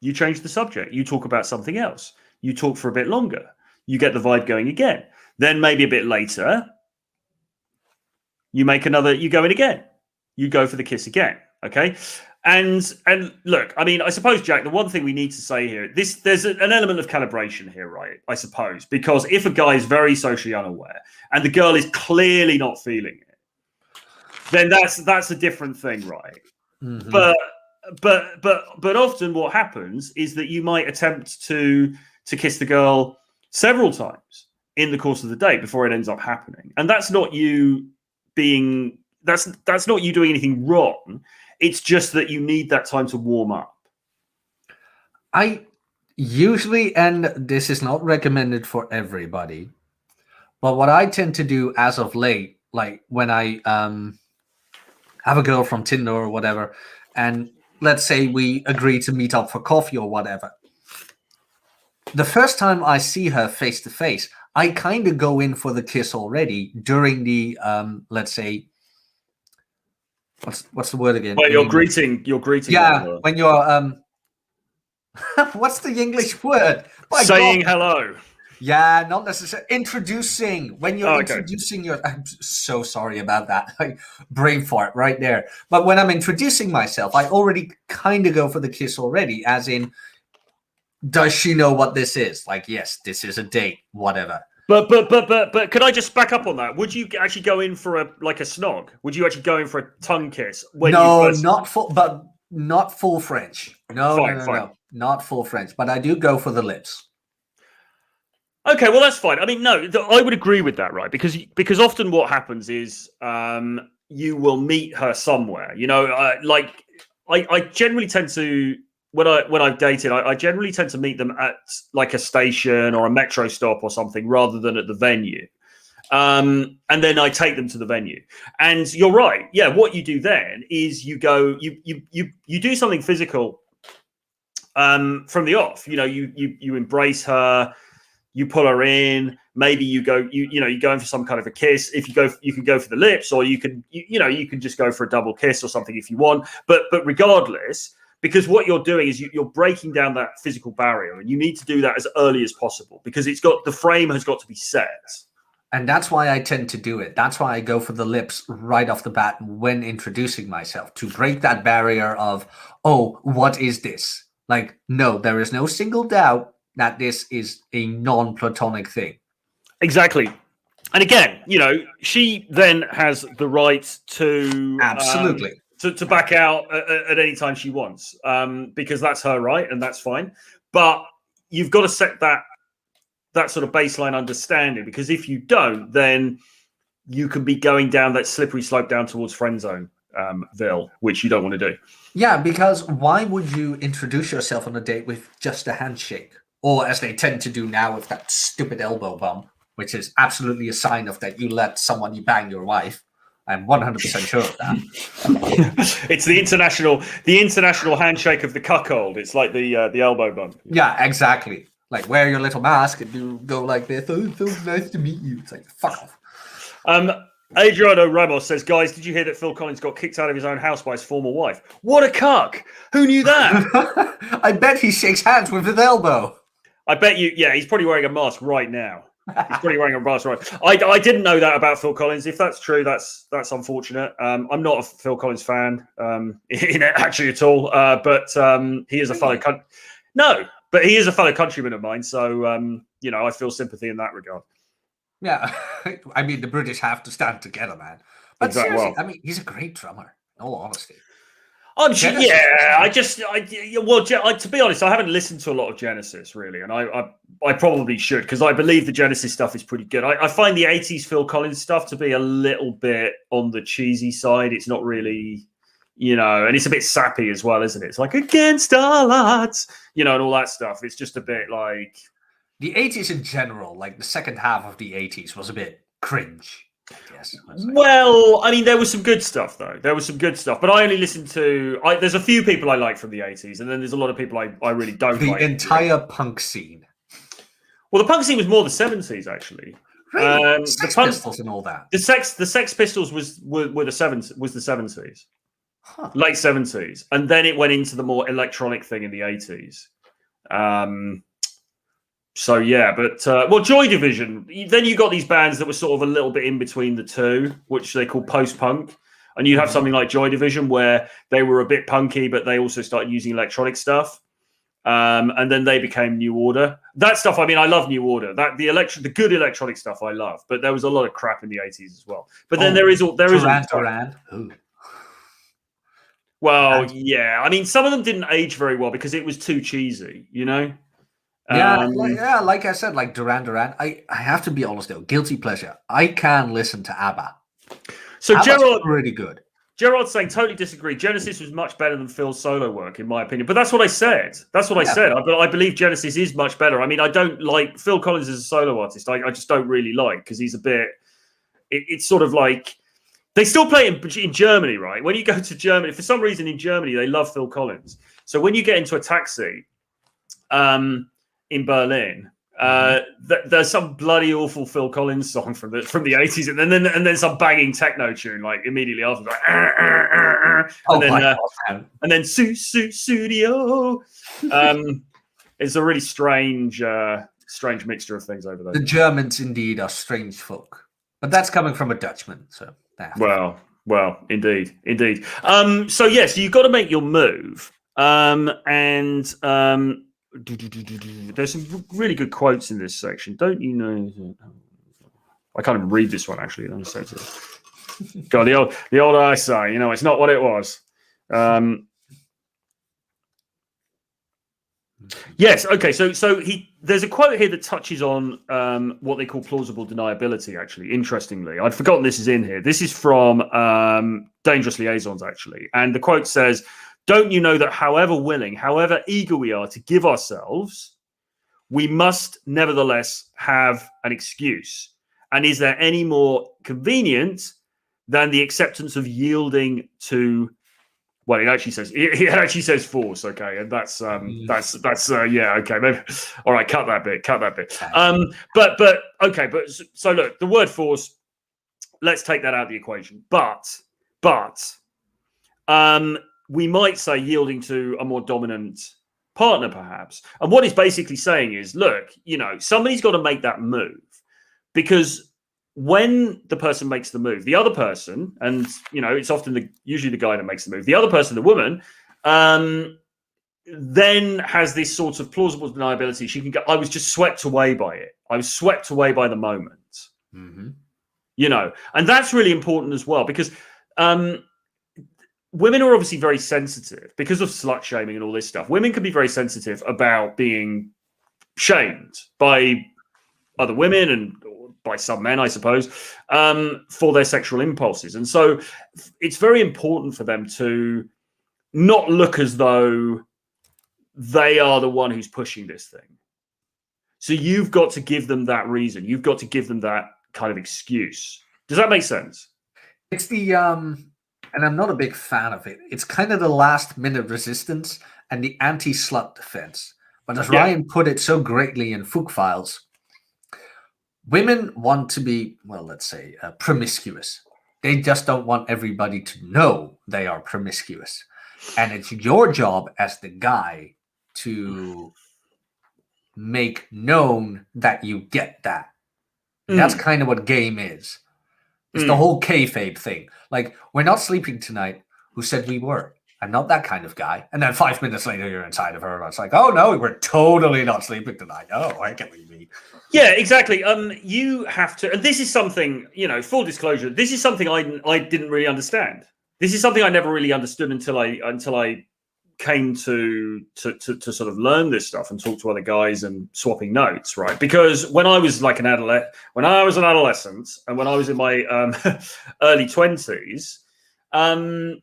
A: you change the subject. You talk about something else. You talk for a bit longer. You get the vibe going again. Then maybe a bit later, you go in again. You go for the kiss again. Okay. And look, I mean, I suppose, Jack, the one thing we need to say here, there's an element of calibration here, right? I suppose, because if a guy is very socially unaware and the girl is clearly not feeling it, then that's a different thing, right? Mm-hmm. But often what happens is that you might attempt to kiss the girl several times in the course of the day before it ends up happening, and that's not you that's not you doing anything wrong. It's just that you need that time to warm up.
B: I usually, and this is not recommended for everybody, but what I tend to do as of late, like when I have a girl from Tinder or whatever, and let's say we agree to meet up for coffee or whatever. The first time I see her face to face, I kind of go in for the kiss already during the, let's say, what's the word again?
A: Well, you're greeting.
B: Yeah, when you're, what's the English word?
A: Saying hello.
B: Yeah, not necessarily. Introducing. When you're introducing I'm so sorry about that. Brain fart right there. But when I'm introducing myself, I already kind of go for the kiss already, as in, does she know what this is? Like, yes, this is a date, whatever.
A: But could I just back up on that? Would you actually go in for a snog? Would you actually go in for a tongue kiss?
B: No, not full French. No, not full French. But I do go for the lips.
A: Okay, well, that's fine. I mean, no, I would agree with that, right? Because often what happens is you will meet her somewhere. I generally tend to, when I've dated, I generally tend to meet them at like a station or a metro stop or something rather than at the venue. And then I take them to the venue. And you're right. Yeah, what you do then is you go, you do something physical from the off. You embrace her. You pull her in. Maybe you go. You go in for some kind of a kiss. If you can go for the lips, or you can just go for a double kiss or something if you want. But regardless, because what you're doing is you're breaking down that physical barrier, and you need to do that as early as possible because the frame has got to be set.
B: And that's why I tend to do it. That's why I go for the lips right off the bat when introducing myself, to break that barrier of, oh, what is this? Like, no, there is no single doubt that this is a non-platonic thing.
A: Exactly. And again, she then has the right to
B: absolutely
A: to back out at any time she wants, because that's her right, and that's fine. But you've got to set that sort of baseline understanding, because if you don't, then you can be going down that slippery slope down towards friend zone, which you don't want to do.
B: Yeah, because why would you introduce yourself on a date with just a handshake? Or as they tend to do now with that stupid elbow bump, which is absolutely a sign of that you let somebody bang your wife. I'm 100% sure of that.
A: It's the international handshake of the cuckold. It's like the elbow bump.
B: Yeah, exactly. Like, wear your little mask and do go like this. Oh, it's so nice to meet you. It's like, fuck off.
A: Adriano Ramos says, guys, did you hear that Phil Collins got kicked out of his own house by his former wife? What a cuck! Who knew that?
B: I bet he shakes hands with his elbow.
A: I bet you, yeah, he's probably wearing a mask right now. He's probably wearing a mask right. I didn't know that about Phil Collins. If that's true, that's unfortunate. I'm not a Phil Collins fan actually at all. But he is a fellow but he is a fellow countryman of mine. So I feel sympathy in that regard.
B: Yeah, I mean the British have to stand together, man. But seriously, I mean he's a great drummer. In all honesty. To be honest, I haven't listened to a lot of Genesis really, and I probably should because I believe the Genesis stuff is pretty good. I find the '80s Phil Collins stuff to be a little bit on the cheesy side. It's not really, and it's a bit sappy as well, isn't it? It's like against all odds, and all that stuff. It's just a bit like the '80s in general, like the second half of the '80s was a bit cringe. Yes.
A: Well, I mean, there was some good stuff though. There was some good stuff, but I only listened to. There's a few people I like from the '80s, and then there's a lot of people I really don't like.
B: The entire punk scene.
A: Well, the punk scene was more the '70s actually.
B: Really? Sex Pistols and all that.
A: The Sex Pistols was the '70s, late '70s, and then it went into the more electronic thing in the '80s. So yeah, but Joy Division. Then you got these bands that were sort of a little bit in between the two, which they call post-punk, and you have something like Joy Division where they were a bit punky, but they also started using electronic stuff, and then they became New Order. That stuff, I mean, I love New Order. The good electronic stuff, I love, but there was a lot of crap in the '80s as well. But then there is
B: Duran.
A: Well, yeah, I mean, some of them didn't age very well because it was too cheesy,
B: like I said, like Duran. I have to be honest though, guilty pleasure. I can listen to ABBA.
A: So
B: ABBA's
A: Gerard,
B: really good.
A: Gerard's saying totally disagree. Genesis was much better than Phil's solo work, in my opinion. But that's what I said. I said. I believe Genesis is much better. I mean, I don't like Phil Collins as a solo artist. I just don't really like because he's a bit. It's sort of like they still play in Germany, right? When you go to Germany, for some reason in Germany they love Phil Collins. So when you get into a taxi, in Berlin, there's some bloody awful Phil Collins song from the '80s, and then some banging techno tune like immediately after, like, and then Studio. It's a really strange mixture of things over there.
B: The Germans indeed are strange folk, but that's coming from a Dutchman, so.
A: Well, indeed. So yes, you've got to make your move, there's some really good quotes in this section. Don't you know? I can't even read this one actually. God, the old eyesight. It's not what it was. Yes. Okay. So there's a quote here that touches on what they call plausible deniability. Actually, interestingly, I'd forgotten this is in here. This is from Dangerous Liaisons actually, and the quote says, "Don't you know that however willing, however eager we are to give ourselves, we must nevertheless have an excuse? And is there any more convenient than the acceptance of yielding to?" Well, it actually says force. Okay, and that's yeah. Okay, maybe. All right, cut that bit. But okay, but so look, the word force. Let's take that out of the equation. But we might say yielding to a more dominant partner, perhaps. And what he's basically saying is, look, somebody's got to make that move, because when the person makes the move, the other person, and it's often usually the guy that makes the move, the other person, the woman, then has this sort of plausible deniability. She can go, I was just swept away by it. I was swept away by the moment. Mm-hmm. And that's really important as well, because women are obviously very sensitive because of slut shaming and all this stuff. Women can be very sensitive about being shamed by other women and by some men, I suppose, for their sexual impulses. And so it's very important for them to not look as though they are the one who's pushing this thing. So you've got to give them that reason. You've got to give them that kind of excuse. Does that make sense?
B: It's the, and I'm not a big fan of it, it's kind of the last minute resistance and the anti-slut defense. But as Ryan put it so greatly in Fook Files, women want to be, well, let's say, promiscuous. They just don't want everybody to know they are promiscuous. And it's your job as the guy to make known that you get that. That's kind of what game is. It's the whole kayfabe thing. Like, we're not sleeping tonight. Who said we were? I'm not that kind of guy. And then 5 minutes later, you're inside of her. And it's like, oh, no, we're totally not sleeping tonight. Oh, I get what you mean.
A: Yeah, exactly. You have to, and this is something, full disclosure, this is something I didn't really understand. This is something I never really understood until I came to sort of learn this stuff and talk to other guys and swapping notes, right? Because when I was like an adolescent, and when I was in my early 20s, I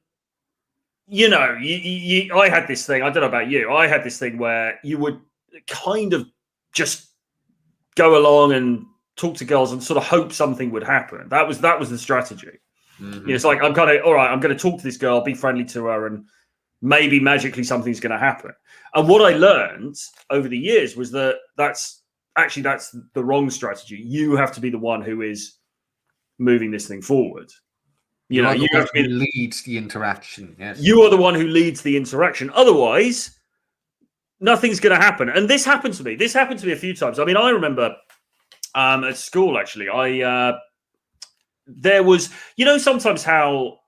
A: had this thing. I don't know about you. I had this thing where you would kind of just go along and talk to girls and sort of hope something would happen. That was the strategy. It's like, I'm kind of, all right, I'm going to talk to this girl, be friendly to her, and maybe magically something's going to happen. And what I learned over the years was that that's the wrong strategy. You have to be the one who is moving this thing forward. You have to be
B: leads the interaction. Yes,
A: you are the one who leads the interaction. Otherwise, nothing's going to happen. And this happened to me. This happened to me a few times. I mean, I remember at school, actually, there was, sometimes how,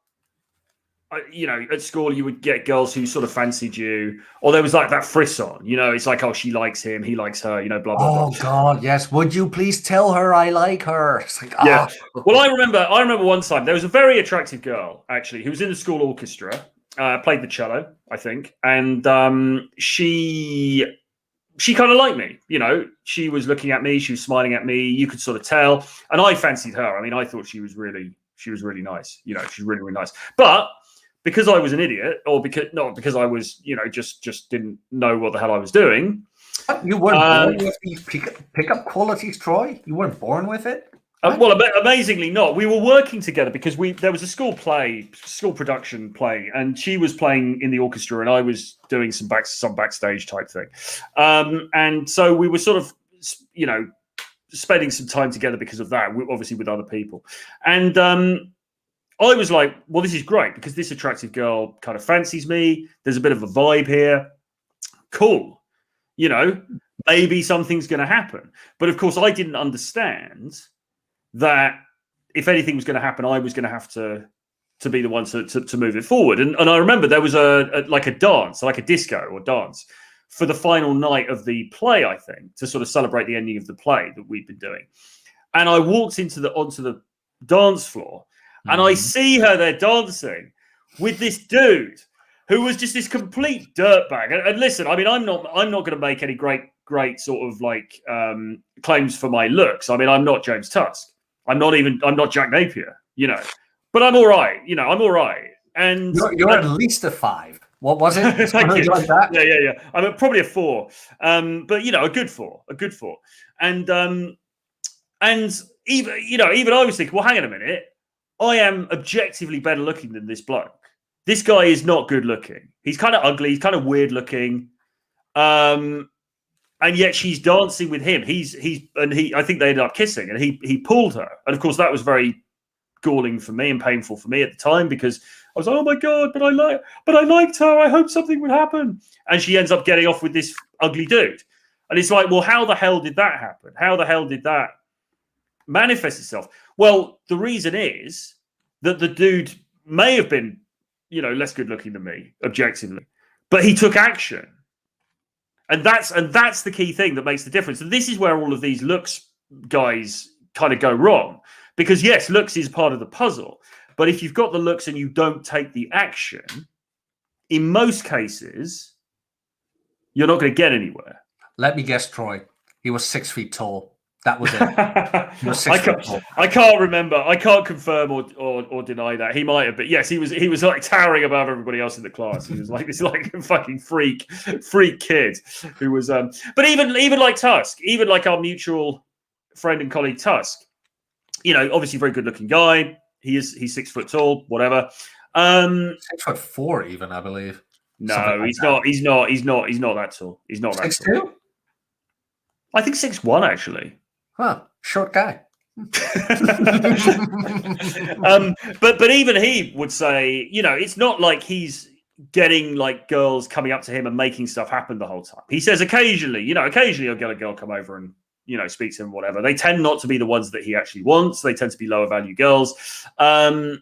A: at school you would get girls who sort of fancied you, or there was like that frisson, it's like, oh, she likes him, he likes her, blah, blah, blah.
B: Oh, God, yes. Would you please tell her I like her? It's like,
A: yeah. Well, I remember one time there was a very attractive girl, actually, who was in the school orchestra, played the cello, I think. And she kind of liked me, she was looking at me, she was smiling at me, you could sort of tell. And I fancied her. I mean, I thought she was really nice, she's really, really nice. But because I was an idiot, or because I was, just didn't know what the hell I was doing.
B: You weren't born with these pickup qualities, Troy? You weren't born with it?
A: Well, amazingly not. We were working together because there was a school production play, and she was playing in the orchestra, and I was doing some backstage type thing. And so we were sort of, spending some time together because of that, obviously with other people. And I was like, well, this is great because this attractive girl kind of fancies me. There's a bit of a vibe here. Cool. Maybe something's going to happen. But of course, I didn't understand that if anything was going to happen, I was going to have to be the one to move it forward. And I remember there was a dance, like a disco or dance for the final night of the play, I think, to sort of celebrate the ending of the play that we'd been doing. And I walked onto the dance floor, and I see her there dancing with this dude who was just this complete dirtbag. And listen, I mean, I'm not going to make any great sort of like claims for my looks. I mean, I'm not James Tusk. I'm not Jack Napier, but I'm all right. I'm all right. And
B: you're at least a 5. What was it?
A: Thank you. Like that? Yeah. I'm probably a 4. But a good 4. And even I was thinking, well, hang on a minute. I am objectively better looking than this bloke. This guy is not good looking. He's kind of ugly. He's kind of weird looking. And yet she's dancing with him. I think they ended up kissing, and he pulled her. And of course, that was very galling for me and painful for me at the time, because I was like, oh my God, but I liked her. I hope something would happen. And she ends up getting off with this ugly dude. And it's like, well, how the hell did that happen? How the hell did that manifest itself? Well, the reason is that the dude may have been, less good looking than me, objectively, but he took action. And that's the key thing that makes the difference. And this is where all of these looks guys kind of go wrong. Because yes, looks is part of the puzzle. But if you've got the looks and you don't take the action, in most cases, you're not going to get anywhere.
B: Let me guess, Troy. He was 6 feet tall. That was it. He was 6 feet tall.
A: I can't remember. I can't confirm or deny that. He might have, but yes, he was like towering above everybody else in the class. He was like this like a fucking freak kid who was but even like Tusk, even like our mutual friend and colleague Tusk, obviously very good looking guy. He's 6 foot tall, whatever.
B: 6'4" even, I believe.
A: No, he's not that tall. He's not that tall.
B: 6'2"?
A: I think 6'1" actually.
B: Huh, short guy.
A: But even he would say, it's not like he's getting like girls coming up to him and making stuff happen the whole time. He says occasionally he'll get a girl come over and speak to him, whatever. They tend not to be the ones that he actually wants. They tend to be lower value girls. Like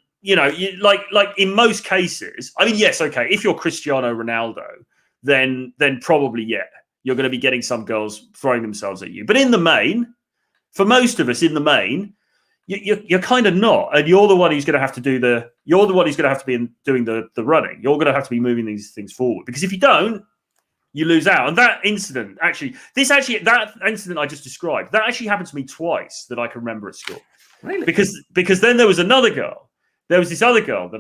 A: in most cases, I mean, yes, okay, if you're Cristiano Ronaldo, then probably, yeah, you're going to be getting some girls throwing themselves at you. But in the main, for most of us, in the main, you're kind of not, and you're the one who's going to have to be doing the running. You're going to have to be moving these things forward, because if you don't, you lose out. And that incident, that incident I just described, that actually happened to me twice that I can remember at school.
B: Really?
A: Because then there was another girl. There was this other girl that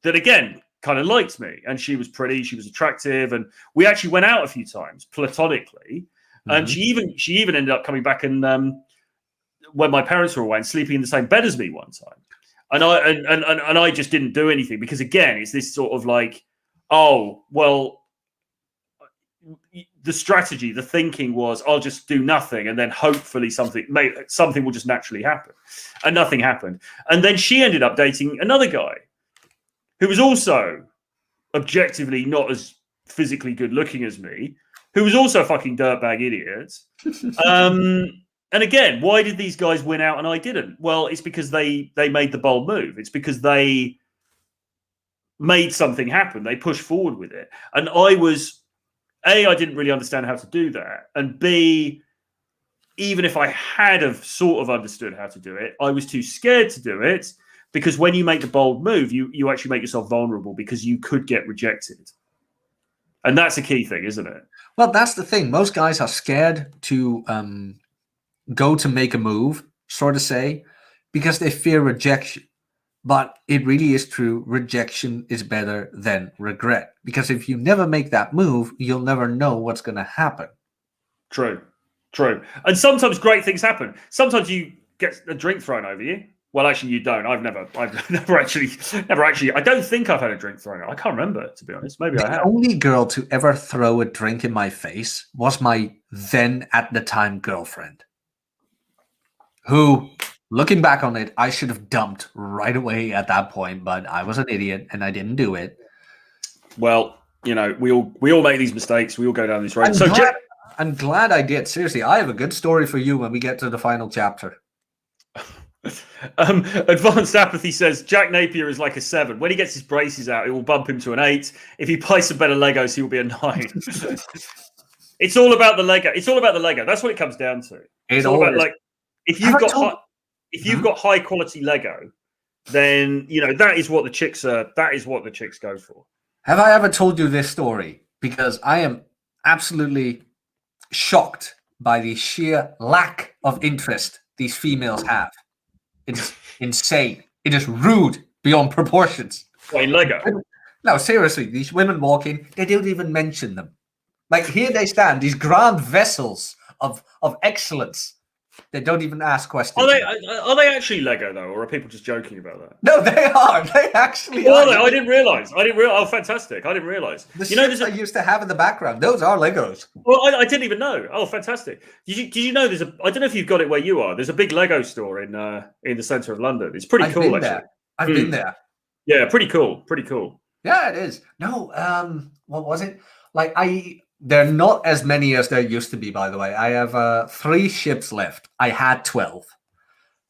A: that again kind of liked me, and she was pretty, she was attractive, and we actually went out a few times platonically. And she even ended up coming back and when my parents were away and sleeping in the same bed as me one time. And I just didn't do anything, because again, it's this sort of like, oh, well, the strategy, the thinking was, I'll just do nothing, and then hopefully something will just naturally happen. And nothing happened. And then she ended up dating another guy who was also objectively not as physically good looking as me, who was also a fucking dirtbag idiot. And again, why did these guys win out and I didn't? Well, it's because they made the bold move. It's because they made something happen. They pushed forward with it. And I didn't really understand how to do that. And B, even if I had have sort of understood how to do it, I was too scared to do it, because when you make the bold move, you actually make yourself vulnerable, because you could get rejected. And that's a key thing, isn't it?
B: Well, that's the thing. Most guys are scared to go to make a move, sort of say, because they fear rejection. But it really is true. Rejection is better than regret, because if you never make that move, you'll never know what's going to happen. True.
A: And sometimes great things happen. Sometimes you get a drink thrown over you. Well, actually, you don't. I've never actually. I don't think I've had a drink thrown. I can't remember, to be honest. Maybe I have.
B: The only girl to ever throw a drink in my face was my then at the time girlfriend, who, looking back on it, I should have dumped right away at that point, but I was an idiot and I didn't do it.
A: Well, we all make these mistakes. We all go down this road.
B: I'm glad I did. Seriously, I have a good story for you when we get to the final chapter.
A: Advanced Apathy says Jack Napier is like a 7. When he gets his braces out, it will bump him to an 8. If he buys some better Legos, he will be a 9. It's all about the Lego. That's what it comes down to. It's all about, like, if you've got high quality Lego, then that is what the chicks are. That is what the chicks go for.
B: Have I ever told you this story? Because I am absolutely shocked by the sheer lack of interest these females have. It is insane. It is rude beyond proportions.
A: In Lego?
B: No, seriously, these women walk in, they don't even mention them. Like, here they stand, these grand vessels of excellence. They don't even ask questions.
A: Are they actually Lego, though, or are people just joking about that?
B: No, they are. They actually are.
A: I didn't realise. Oh, fantastic. I didn't realise.
B: The ships I used to have in the background, those are Legos.
A: Well, I didn't even know. Oh, fantastic. Did you know there's I don't know if you've got it where you are. There's a big Lego store in the centre of London. It's pretty cool, actually.
B: I've been there.
A: Yeah, pretty cool.
B: Yeah, it is. No, what was it? Like, they're not as many as there used to be, by the way. I have 3 ships left. I had 12.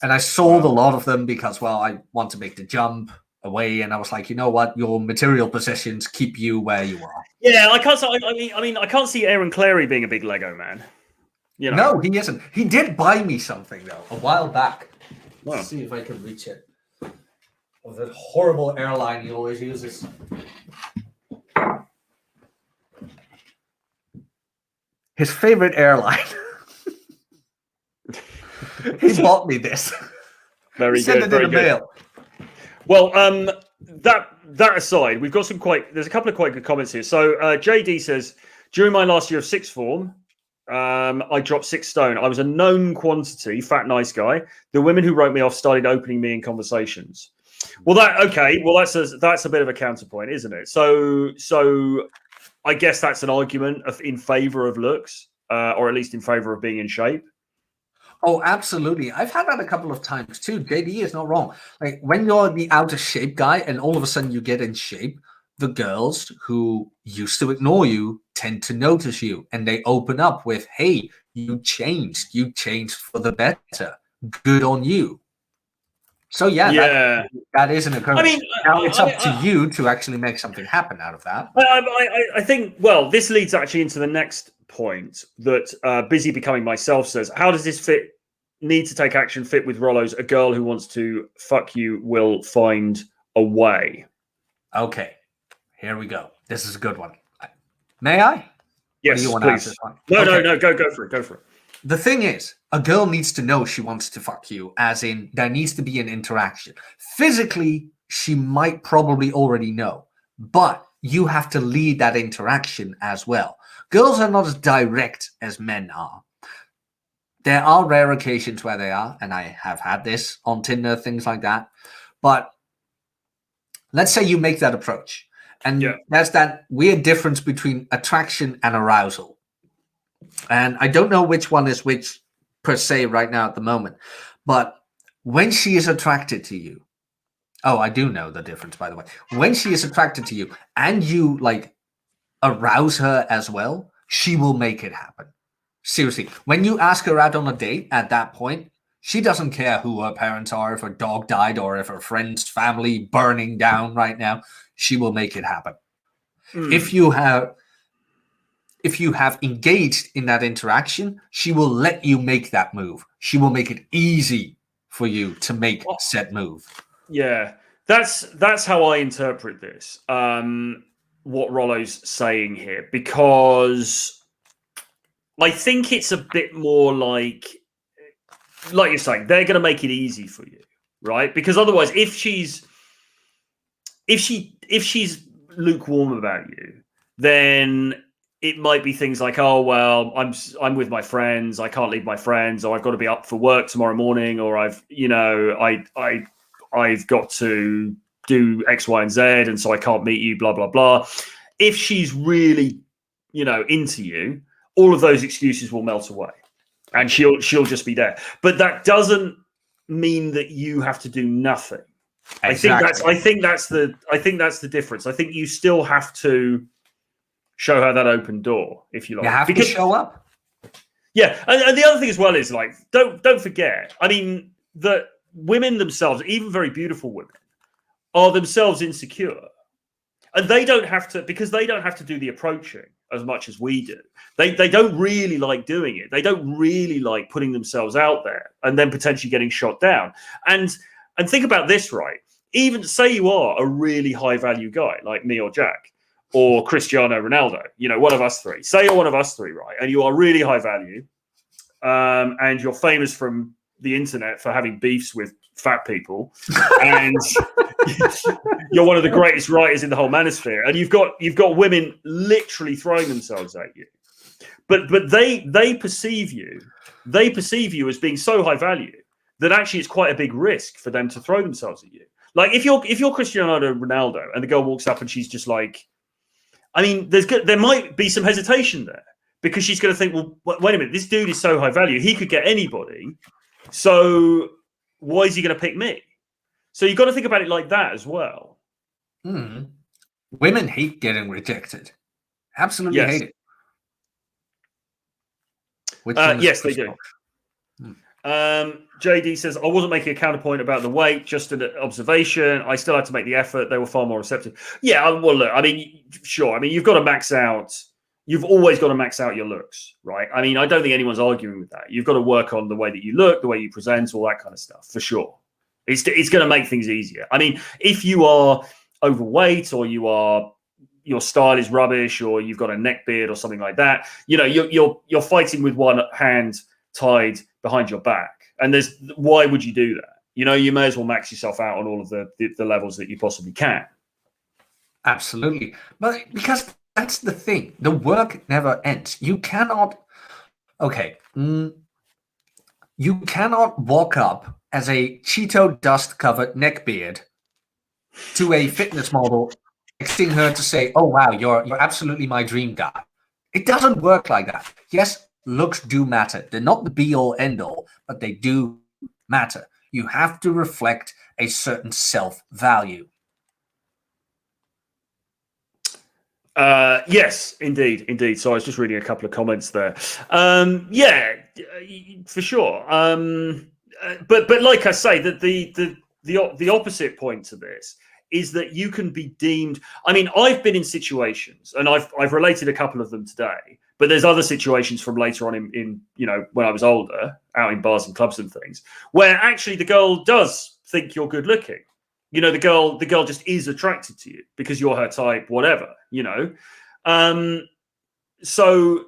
B: And I sold a lot of them because, well, I want to make the jump away. And I was like, you know what? Your material possessions keep you where you are.
A: Yeah, I can't. I can't see Aaron Clary being a big Lego man.
B: No, he isn't. He did buy me something, though, a while back. Let's see if I can reach it. Of that horrible airline he always uses. His favorite airline. He bought me this.
A: Very
B: Send
A: good.
B: it in the mail.
A: Well, that aside, we've got there's a couple of quite good comments here. So JD says, during my last year of sixth form, I dropped 6 stone. I was a known quantity, fat, nice guy. The women who wrote me off started opening me in conversations. Well, that's a bit of a counterpoint, isn't it? So I guess that's an argument in favor of looks, or at least in favor of being in shape.
B: Oh, absolutely. I've had that a couple of times too. JD is not wrong. Like when you're the out of shape guy and all of a sudden you get in shape, the girls who used to ignore you tend to notice you and they open up with, hey, you changed. You changed for the better. Good on you. So yeah, that is an occurrence.
A: I mean,
B: now it's up to you to actually make something happen out of that.
A: I think, well, this leads actually into the next point that Busy Becoming Myself says. How does this need to take action fit with Rollo's a girl who wants to fuck you will find a way?
B: Okay, here we go. This is a good one. May I?
A: Yes,
B: do you want
A: please.
B: to ask this one?
A: No, go for it.
B: The thing is, a girl needs to know she wants to fuck you, as in there needs to be an interaction. Physically, she might probably already know, but you have to lead that interaction as well. Girls are not as direct as men are. There are rare occasions where they are, and I have had this on Tinder, things like that. But let's say you make that approach, and there's that weird difference between attraction and arousal. And I don't know which one is which per se right now at the moment. But when she is attracted to you, oh, I do know the difference, by the way. When she is attracted to you and you like arouse her as well, she will make it happen. Seriously, when you ask her out on a date at that point, she doesn't care who her parents are, if her dog died or if her friend's family burning down right now. She will make it happen. If you have engaged in that interaction, she will let you make that move. She will make it easy for you to make said move.
A: Yeah, that's how I interpret this. What Rollo's saying here, because I think it's a bit more like you're saying, they're going to make it easy for you, right? Because otherwise, if she's lukewarm about you, then it might be things like, oh, well, I'm with my friends, I can't leave my friends, or I've got to be up for work tomorrow morning, or I've got to do X, Y, and Z, and so I can't meet you, blah, blah, blah. If she's really, into you, all of those excuses will melt away and she'll just be there. But that doesn't mean that you have to do nothing. Exactly. I think that's the difference. I think you still have to show her that open door, if you like.
B: You have to show up.
A: Yeah, and the other thing as well is don't forget. I mean, that women themselves, even very beautiful women, are themselves insecure, and they don't have to do the approaching as much as we do. They don't really like doing it. They don't really like putting themselves out there and then potentially getting shot down. And think about this, right? Even say you are a really high value guy like me or Jack or Cristiano Ronaldo, one of us three. Say you're one of us three, right? And you are really high value, and you're famous from the internet for having beefs with fat people, and you're one of the greatest writers in the whole manosphere, and you've got women literally throwing themselves at you, but they perceive you as being so high value that actually it's quite a big risk for them to throw themselves at you. Like if you're Cristiano Ronaldo and the girl walks up and she's just like, I mean, there might be some hesitation there, because she's going to think, well, wait a minute, this dude is so high value, he could get anybody, so why is he going to pick me? So you've got to think about it like that as well.
B: Women hate getting rejected. Absolutely hate it.
A: Yes, they do. JD says, I wasn't making a counterpoint about the weight, just an observation. I still had to make the effort. They were far more receptive. Yeah, well, look, I mean, sure. I mean, you've got to max out. You've always got to max out your looks, right? I mean, I don't think anyone's arguing with that. You've got to work on the way that you look, the way you present, all that kind of stuff, for sure. It's going to make things easier. I mean, if you are overweight or your style is rubbish or you've got a neck beard or something like that, you're fighting with one hand tied behind your back. And why would you do that? You may as well max yourself out on all of the levels that you possibly can.
B: Absolutely. But because that's the thing. The work never ends. You cannot walk up as a Cheeto dust covered neckbeard to a fitness model, expecting her to say, oh wow, you're absolutely my dream guy. It doesn't work like that. Yes, looks do matter. They're not the be-all, end-all, but they do matter. You have to reflect a certain self-value.
A: Yes, indeed. So I was just reading a couple of comments there. Yeah, for sure. But like I say, that the opposite point to this is that you can be deemed. I mean, I've been in situations, and I've related a couple of them today. But there's other situations from later on in when I was older, out in bars and clubs and things, where actually the girl does think you're good looking. The girl just is attracted to you because you're her type, whatever, So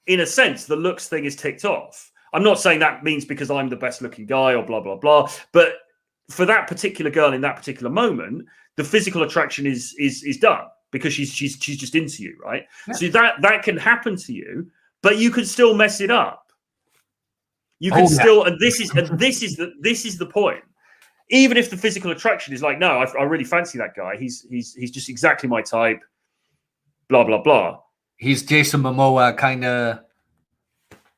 A: in a sense, the looks thing is ticked off. I'm not saying that means because I'm the best looking guy or blah, blah, blah. But for that particular girl in that particular moment, the physical attraction is done because she's just into you, right? Yeah. So that can happen to you, but you can still mess it up. You can still, and this is the point. Even if the physical attraction is like, no, I really fancy that guy. He's just exactly my type. Blah blah blah.
B: He's Jason Momoa kind of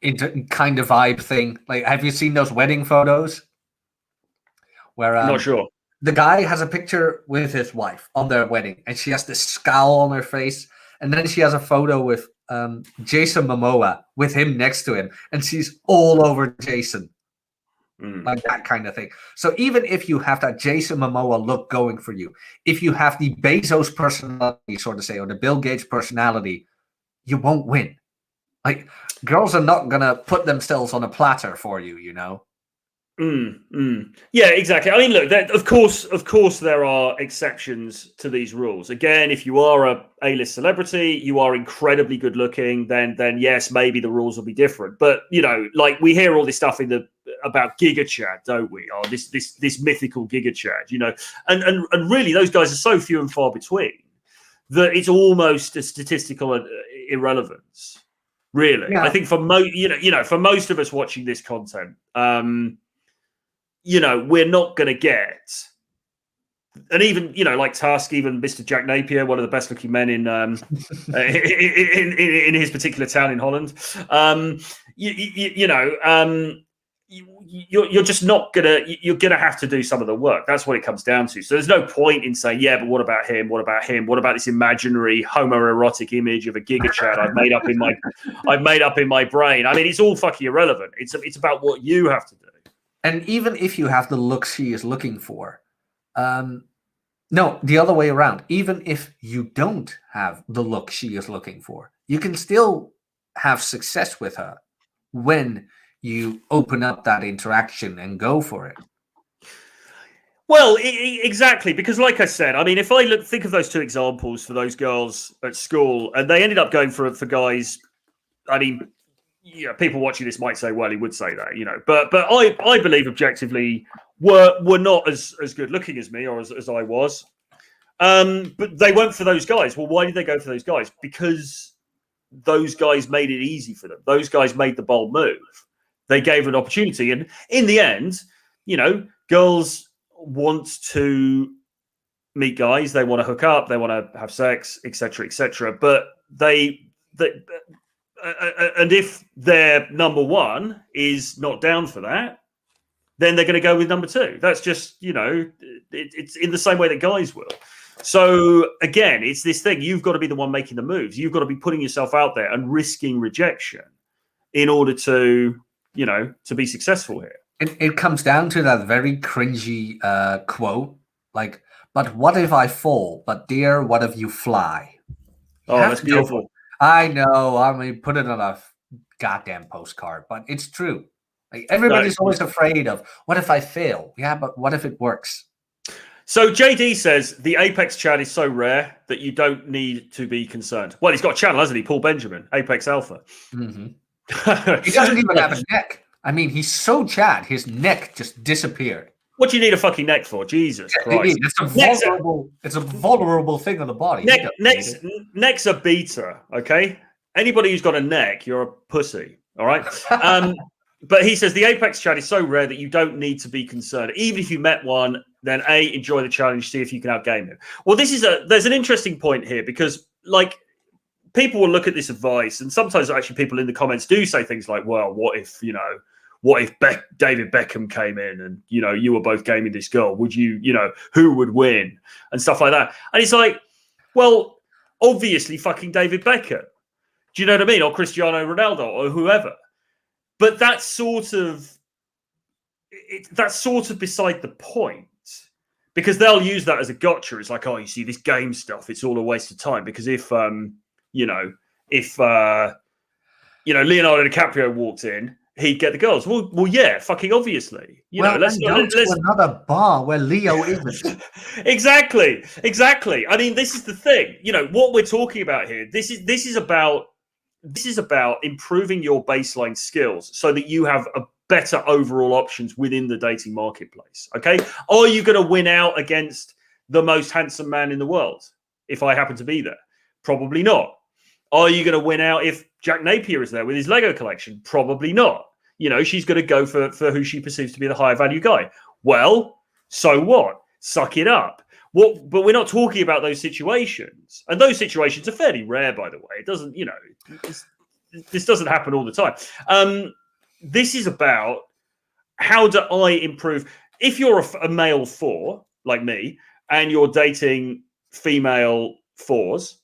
B: vibe thing. Like, have you seen those wedding photos? Where
A: not sure.
B: The guy has a picture with his wife on their wedding, and she has this scowl on her face, and then she has a photo with Jason Momoa with him next to him, and she's all over Jason. Like that kind of thing. So even if you have that Jason Momoa look going for you, if you have the Bezos personality, sort of say, or the Bill Gates personality, you won't win. Like, girls are not gonna put themselves on a platter for you,
A: Yeah, exactly. I mean, look, of course, there are exceptions to these rules. Again, if you are a A-list celebrity, you are incredibly good looking, then yes, maybe the rules will be different. But like, we hear all this stuff about Giga Chad, don't we? Oh, this mythical Giga Chad, and really, those guys are so few and far between that it's almost a statistical irrelevance. Really, yeah. I think for for most of us watching this content, we're not going to get, and even like Tusk, even Mr. Jack Napier, one of the best looking men in in his particular town in Holland. You're just not gonna. You're gonna have to do some of the work. That's what it comes down to. So there's no point in saying, yeah, but what about him? What about him? What about this imaginary homoerotic image of a Giga Chad I've made up in my brain? I mean, it's all fucking irrelevant. It's about what you have to do.
B: And even if you have the look she is looking for, no, the other way around. Even if you don't have the look she is looking for, you can still have success with her when you open up that interaction and go for it.
A: Well, exactly, because like I said, I mean, if I think of those two examples for those girls at school, and they ended up going for guys, I mean, people watching this might say, well, he would say that, but I believe objectively were not as good looking as me or as I was. But they went for those guys. Well, why did they go for those guys? Because those guys made it easy for them. Those guys made the bold move. They gave an opportunity. And in the end, girls want to meet guys. They want to hook up. They want to have sex, etc., etc. But and if their number one is not down for that, then they're going to go with number two. That's just, it's in the same way that guys will. So again, it's this thing. You've got to be the one making the moves. You've got to be putting yourself out there and risking rejection in order to, to be successful here.
B: It comes down to that very cringy quote, like, but what if I fall? But dear, what if you fly?
A: Oh, that's beautiful.
B: I know. I mean, put it on a goddamn postcard, but it's true. Like, everybody's always afraid of, what if I fail? Yeah, but what if it works?
A: So JD says the Apex Chad is so rare that you don't need to be concerned. Well, he's got a channel, hasn't he? Paul Benjamin, Apex Alpha.
B: Mm-hmm. He doesn't even have a neck. I mean, he's so Chad, his neck just disappeared.
A: What do you need a fucking neck for? Jesus Christ.
B: It's a vulnerable thing on the body.
A: Neck's a beater, okay? Anybody who's got a neck, you're a pussy, all right? But he says the Apex Chad is so rare that you don't need to be concerned. Even if you met one, then A, enjoy the challenge, see if you can outgame him. Well, there's an interesting point here because, like, people will look at this advice, and sometimes actually people in the comments do say things like, well, what if David Beckham came in and, you were both gaming this girl? Would you, who would win and stuff like that? And it's like, well, obviously fucking David Beckham. Do you know what I mean? Or Cristiano Ronaldo or whoever. But that's sort of beside the point, because they'll use that as a gotcha. It's like, oh, you see this game stuff, it's all a waste of time. Because if Leonardo DiCaprio walked in, he'd get the girls. Well, yeah, fucking obviously.
C: Let's go to another bar where Leo isn't.
A: Exactly. I mean, this is the thing. What we're talking about here. This is about improving your baseline skills so that you have a better overall options within the dating marketplace. Okay, are you going to win out against the most handsome man in the world if I happen to be there? Probably not. Are you going to win out if Jack Napier is there with his Lego collection? Probably not. She's going to go for who she perceives to be the higher value guy. Well, so what? Suck it up. But we're not talking about those situations. And those situations are fairly rare, by the way. It doesn't, this doesn't happen all the time. This is about, how do I improve? If you're a male 4, like me, and you're dating female 4s,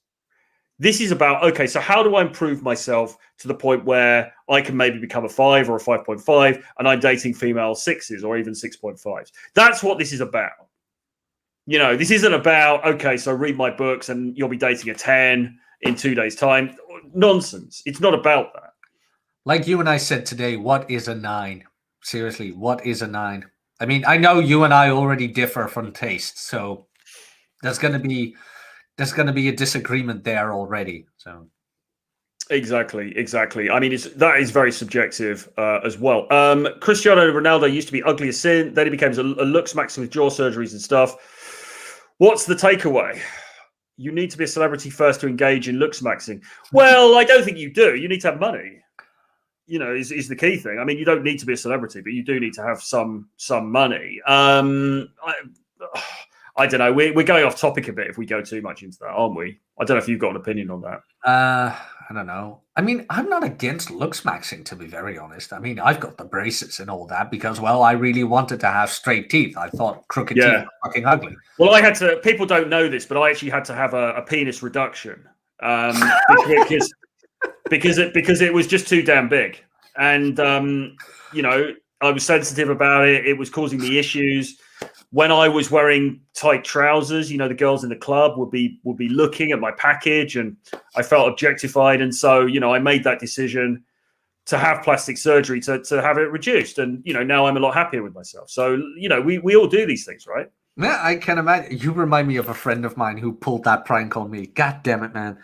A: this is about, okay, so how do I improve myself to the point where I can maybe become a 5 or a 5.5, and I'm dating female 6s or even 6.5s. That's what this is about. This isn't about, okay, so read my books and you'll be dating a 10 in 2 days' time. Nonsense. It's not about that.
B: Like you and I said today, what is a 9? Seriously, what is a 9? I mean, I know you and I already differ from taste, so there's going to be a disagreement there already. So
A: exactly. I mean, that is very subjective as well. Cristiano Ronaldo used to be ugly as sin, then he became a looks maxim with jaw surgeries and stuff. What's the takeaway? You need to be a celebrity first to engage in looks maxing. Well, I don't think you do. You need to have money. Is the key thing. I mean, you don't need to be a celebrity, but you do need to have some money. I don't know. We're going off topic a bit if we go too much into that, aren't we? I don't know if you've got an opinion on that.
B: I don't know. I mean, I'm not against looks maxing, to be very honest. I mean, I've got the braces and all that because, well, I really wanted to have straight teeth. I thought crooked teeth were fucking ugly.
A: Well, I had to. People don't know this, but I actually had to have a penis reduction because it was just too damn big, and I was sensitive about it. It was causing me issues. When I was wearing tight trousers, the girls in the club would be looking at my package, and I felt objectified. And so, I made that decision to have plastic surgery to have it reduced. And, now I'm a lot happier with myself. So, we all do these things, right?
B: Yeah, I can imagine. You remind me of a friend of mine who pulled that prank on me. God damn it, man.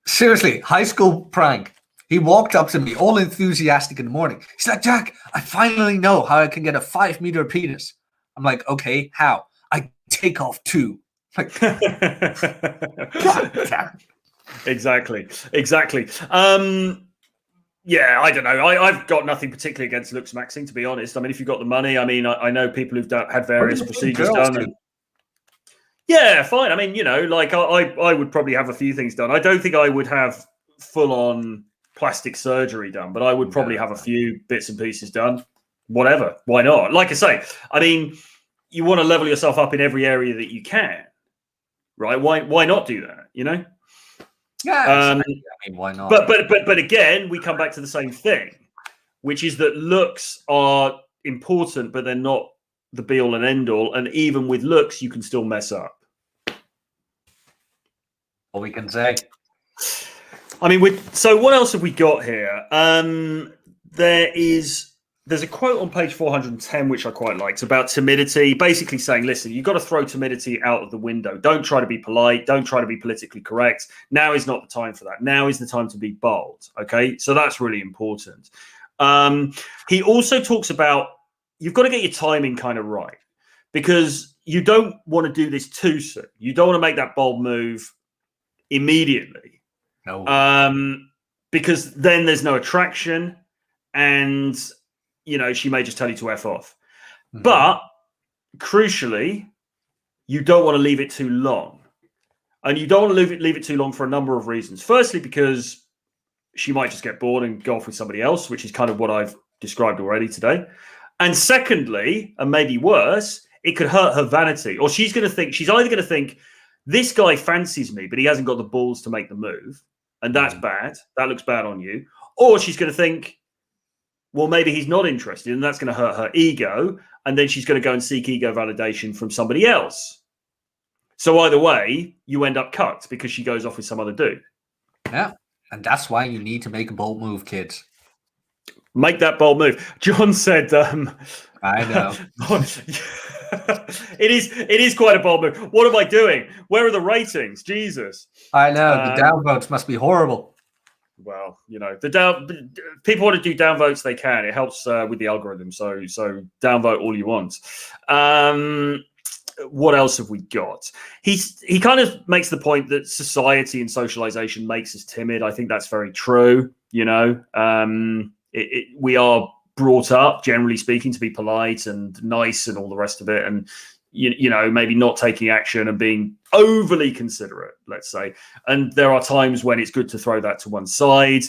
B: Seriously, high school prank. He walked up to me all enthusiastic in the morning. He's like, Jack, I finally know how I can get a 5-meter penis. I'm like, okay, how? I take off 2. Like,
A: Exactly. Yeah, I don't know. I've got nothing particularly against looks maxing, to be honest. I mean, if you've got the money, I mean, I know people who've had various procedures done. Yeah, fine. I mean, like I would probably have a few things done. I don't think I would have full-on plastic surgery done, but I would probably have a few bits and pieces done. Whatever. Why not? Like I say, I mean, you want to level yourself up in every area that you can, right? Why not do that?
B: Yeah. I mean, why not?
A: But again, we come back to the same thing, which is that looks are important, but they're not the be all and end all. And even with looks, you can still mess up.
B: All we can say.
A: I mean, so what else have we got here? There's a quote on page 410, which I quite liked, about timidity, basically saying, listen, you've got to throw timidity out of the window. Don't try to be polite. Don't try to be politically correct. Now is not the time for that. Now is the time to be bold. Okay. So that's really important. He also talks about, you've got to get your timing kind of right, because you don't want to do this too soon. You don't want to make that bold move immediately.
B: No.
A: Because then there's no attraction, and she may just tell you to F off. But crucially, you don't want to leave it too long. And you don't want to leave it too long for a number of reasons. Firstly, because she might just get bored and go off with somebody else, which is kind of what I've described already today. And secondly, and maybe worse, it could hurt her vanity. Or she's either going to think, this guy fancies me, but he hasn't got the balls to make the move. And that's bad. That looks bad on you. Or she's going to think, well, maybe he's not interested, and that's going to hurt her ego. And then she's going to go and seek ego validation from somebody else. So either way, you end up cut because she goes off with some other dude.
B: Yeah. And that's why you need to make a bold move, kids.
A: Make that bold move. John said,
B: I know.
A: It is quite a bold move. What am I doing? Where are the ratings? Jesus.
B: I know. The downvotes must be horrible.
A: Well, people want to do downvotes, they can. It helps with the algorithm. So downvote all you want. What else have we got? He kind of makes the point that society and socialization makes us timid. I think that's very true. We are brought up, generally speaking, to be polite and nice and all the rest of it, and maybe not taking action and being overly considerate, let's say. And there are times when it's good to throw that to one side.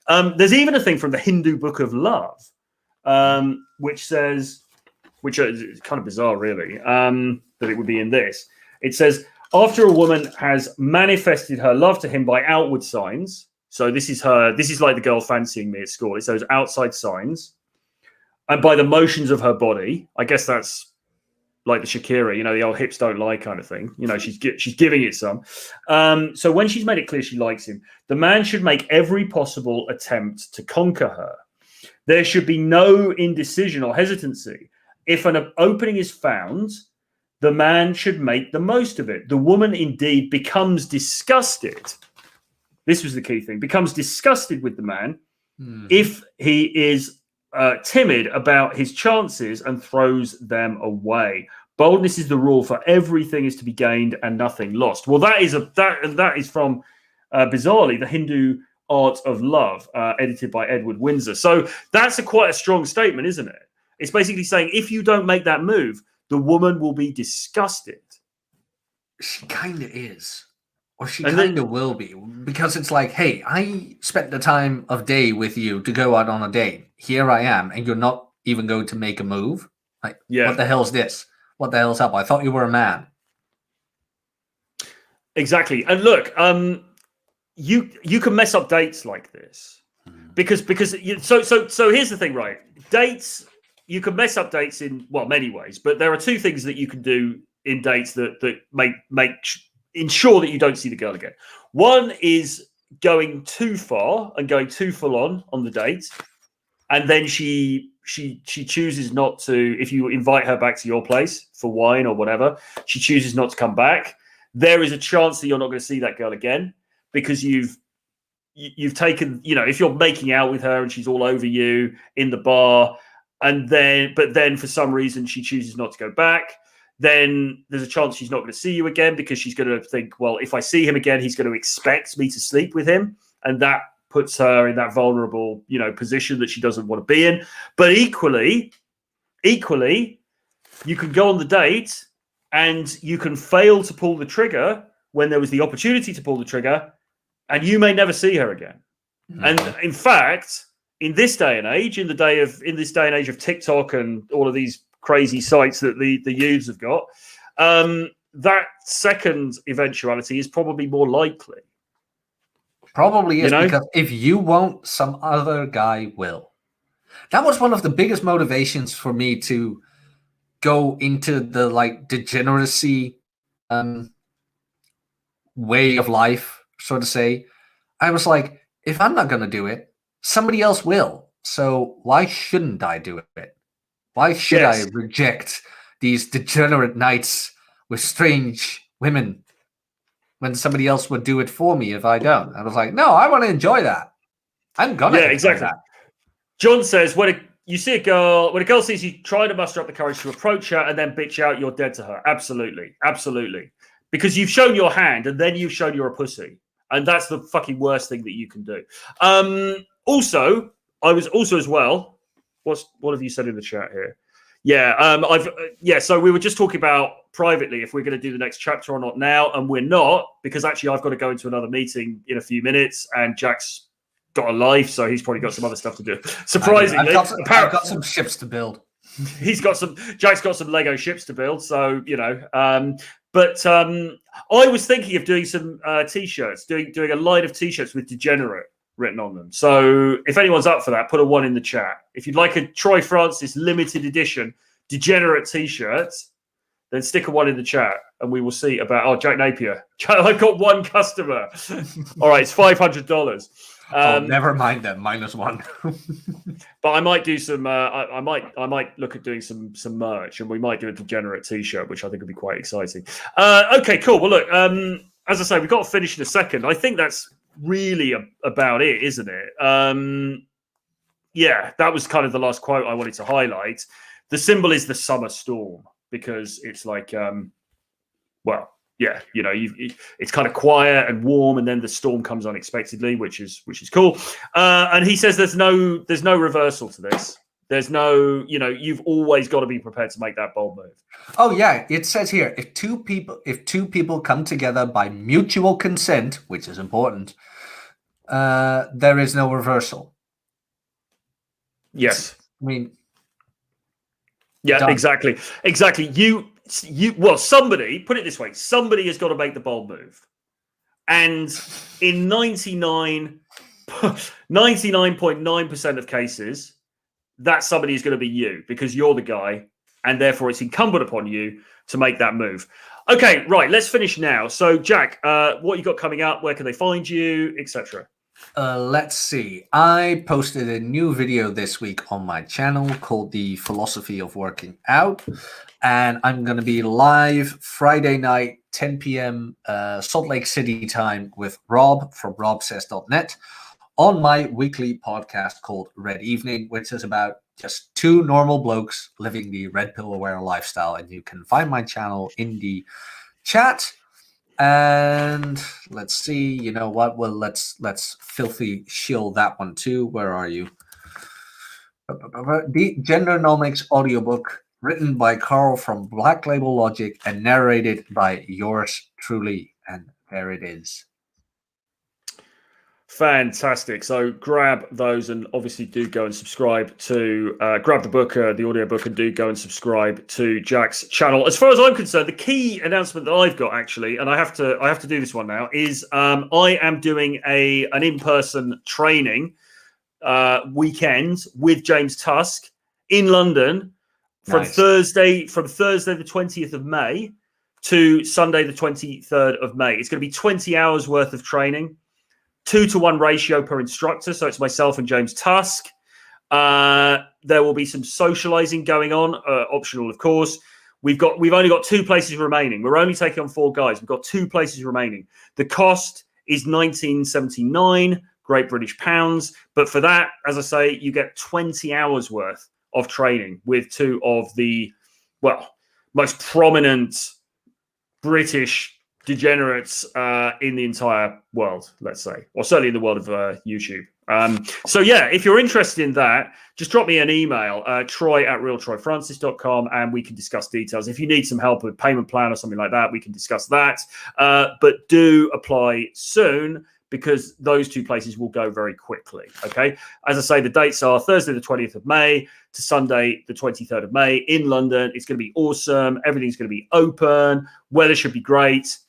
A: There's even a thing from the Hindu Book of Love, which says, which is kind of bizarre, really, that it would be in this. It says, after a woman has manifested her love to him by outward signs, so this is like the girl fancying me at school. It's those outside signs, and by the motions of her body. I guess that's like the Shakira, the old hips don't lie kind of thing. She's giving it some. So when she's made it clear she likes him, the man should make every possible attempt to conquer her. There should be no indecision or hesitancy. If an opening is found, the man should make the most of it. The woman indeed becomes disgusted. This was the key thing. Becomes disgusted with the man if he is timid about his chances and throws them away. Boldness is the rule, for everything is to be gained and nothing lost. Well, that is from bizarrely the Hindu Art of Love, edited by Edward Windsor. So that's quite a strong statement, isn't it? It's basically saying if you don't make that move, the woman will be disgusted.
B: She kind of is. Or she kind of will be. Because it's like, hey, I spent the time of day with you to go out on a date. Here I am, and you're not even going to make a move? Like, What the hell's this? What the hell's up? I thought you were a man.
A: Exactly. And look, you can mess up dates like this. Because so here's the thing, right? Dates, you can mess up dates in many ways, but there are two things that you can do in dates that ensure that you don't see the girl again. One is going too far and going too full on the date, and then she chooses not to. If you invite her back to your place for wine or whatever, she chooses not to come back. There is a chance that you're not going to see that girl again because you've taken, if you're making out with her and she's all over you in the bar, but then for some reason she chooses not to go back, then there's a chance she's not going to see you again because she's going to think, well, if I see him again, he's going to expect me to sleep with him. And that puts her in that vulnerable, position that she doesn't want to be in. But equally, you can go on the date and you can fail to pull the trigger when there was the opportunity to pull the trigger, and you may never see her again. And in fact, in this day and age, in this day and age of TikTok and all of these crazy sites that the youths have got, that second eventuality is probably more likely.
B: Probably is, because if you won't, some other guy will. That was one of the biggest motivations for me to go into the degeneracy way of life, so to say. I was like, if I'm not going to do it, somebody else will. So why shouldn't I do it? Why should I reject these degenerate nights with strange women when somebody else would do it for me if I don't? I was like, no, I want to enjoy that. I'm going to enjoy
A: exactly.
B: that.
A: John says, when a girl sees you, try to muster up the courage to approach her and then bitch out, you're dead to her. Absolutely. Absolutely. Because you've shown your hand and then you've shown you're a pussy. And that's the fucking worst thing that you can do. Also, as well, what have you said in the chat here? So we were just talking about privately if we're going to do the next chapter or not now, and we're not, because actually I've got to go into another meeting in a few minutes, and Jack's got a life, so he's probably got some other stuff to do. Surprisingly,
B: I've got some ships to build.
A: Jack's got some Lego ships to build, so But I was thinking of doing some t-shirts, doing a line of t-shirts with Degenerate written on them. So if anyone's up for that, put a 1 in the chat. If you'd like a Troy Francis limited edition Degenerate t-shirt, then stick a 1 in the chat, and we will see about. Jack Napier. I've got 1 customer. All right, it's $500.
B: Never mind that, -1.
A: But I might do some. I might look at doing some merch, and we might do a Degenerate T-shirt, which I think would be quite exciting. Okay, cool. Well, look, as I say, we've got to finish in a second. I think that's really about it, isn't it? Yeah, that was kind of the last quote I wanted to highlight. The symbol is the summer storm, because it's like, yeah, it's kind of quiet and warm, and then the storm comes unexpectedly, which is cool. And he says there's no reversal to this. There's no, you've always got to be prepared to make that bold move.
B: Oh yeah, it says here, if two people come together by mutual consent, which is important, there is no reversal.
A: Yes.
B: I mean,
A: yeah,
B: done.
A: exactly. Well, somebody, put it this way, somebody has got to make the bold move. And in 99.9% of cases, that somebody is going to be you, because you're the guy, and therefore it's incumbent upon you to make that move. Okay, right, let's finish now. So, Jack, what you got coming up? Where can they find you, etc.?
B: Let's see. I posted a new video this week on my channel called The Philosophy of Working Out. And I'm going to be live Friday night, 10 p.m. Salt Lake City time with Rob from robsays.net on my weekly podcast called Red Evening, which is about just 2 normal blokes living the red pill aware lifestyle. And you can find my channel in the chat. And let's see, you know what? Well, let's filthy shill that one too. Where are you? The Gendernomics audiobook, written by Carl from Black Label Logic and narrated by yours truly. And there it is.
A: Fantastic. So grab those, and obviously do go and subscribe to grab the book, the audiobook, and do go and subscribe to Jack's channel. As far as I'm concerned, the key announcement that I've got, actually, and I have to do this one now, is I am doing an in-person training weekend with James Tusk in London from Thursday the 20th of May to Sunday the 23rd of May. It's going to be 20 hours worth of training. 2-to-1 ratio per instructor, so it's myself and James Tusk. There will be some socializing going on, optional, of course. We've only got 2 places remaining. We're only taking on 4 guys. We've got 2 places remaining. The cost is $19.79 Great British pounds, but for that, as I say, you get 20 hours worth of training with 2 of the most prominent British degenerates in the entire world, let's say, or certainly in the world of YouTube. So yeah, if you're interested in that, just drop me an email, troy@realtroyfrancis.com, and we can discuss details. If you need some help with payment plan or something like that, we can discuss that. But do apply soon, because those 2 places will go very quickly. Okay. As I say, the dates are Thursday, the 20th of May to Sunday, the 23rd of May in London. It's going to be awesome. Everything's going to be open. Weather should be great.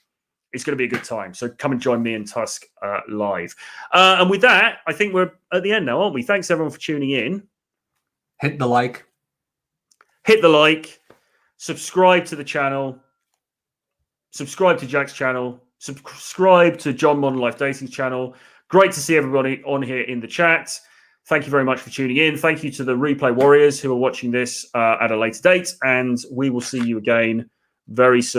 A: It's going to be a good time. So come and join me and Tusk live. And with that, I think we're at the end now, aren't we? Thanks everyone for tuning in.
B: Hit the like.
A: Hit the like. Subscribe to the channel. Subscribe to Jack's channel. Subscribe to John Modern Life Dating's channel. Great to see everybody on here in the chat. Thank you very much for tuning in. Thank you to the replay warriors who are watching this at a later date. And we will see you again very soon.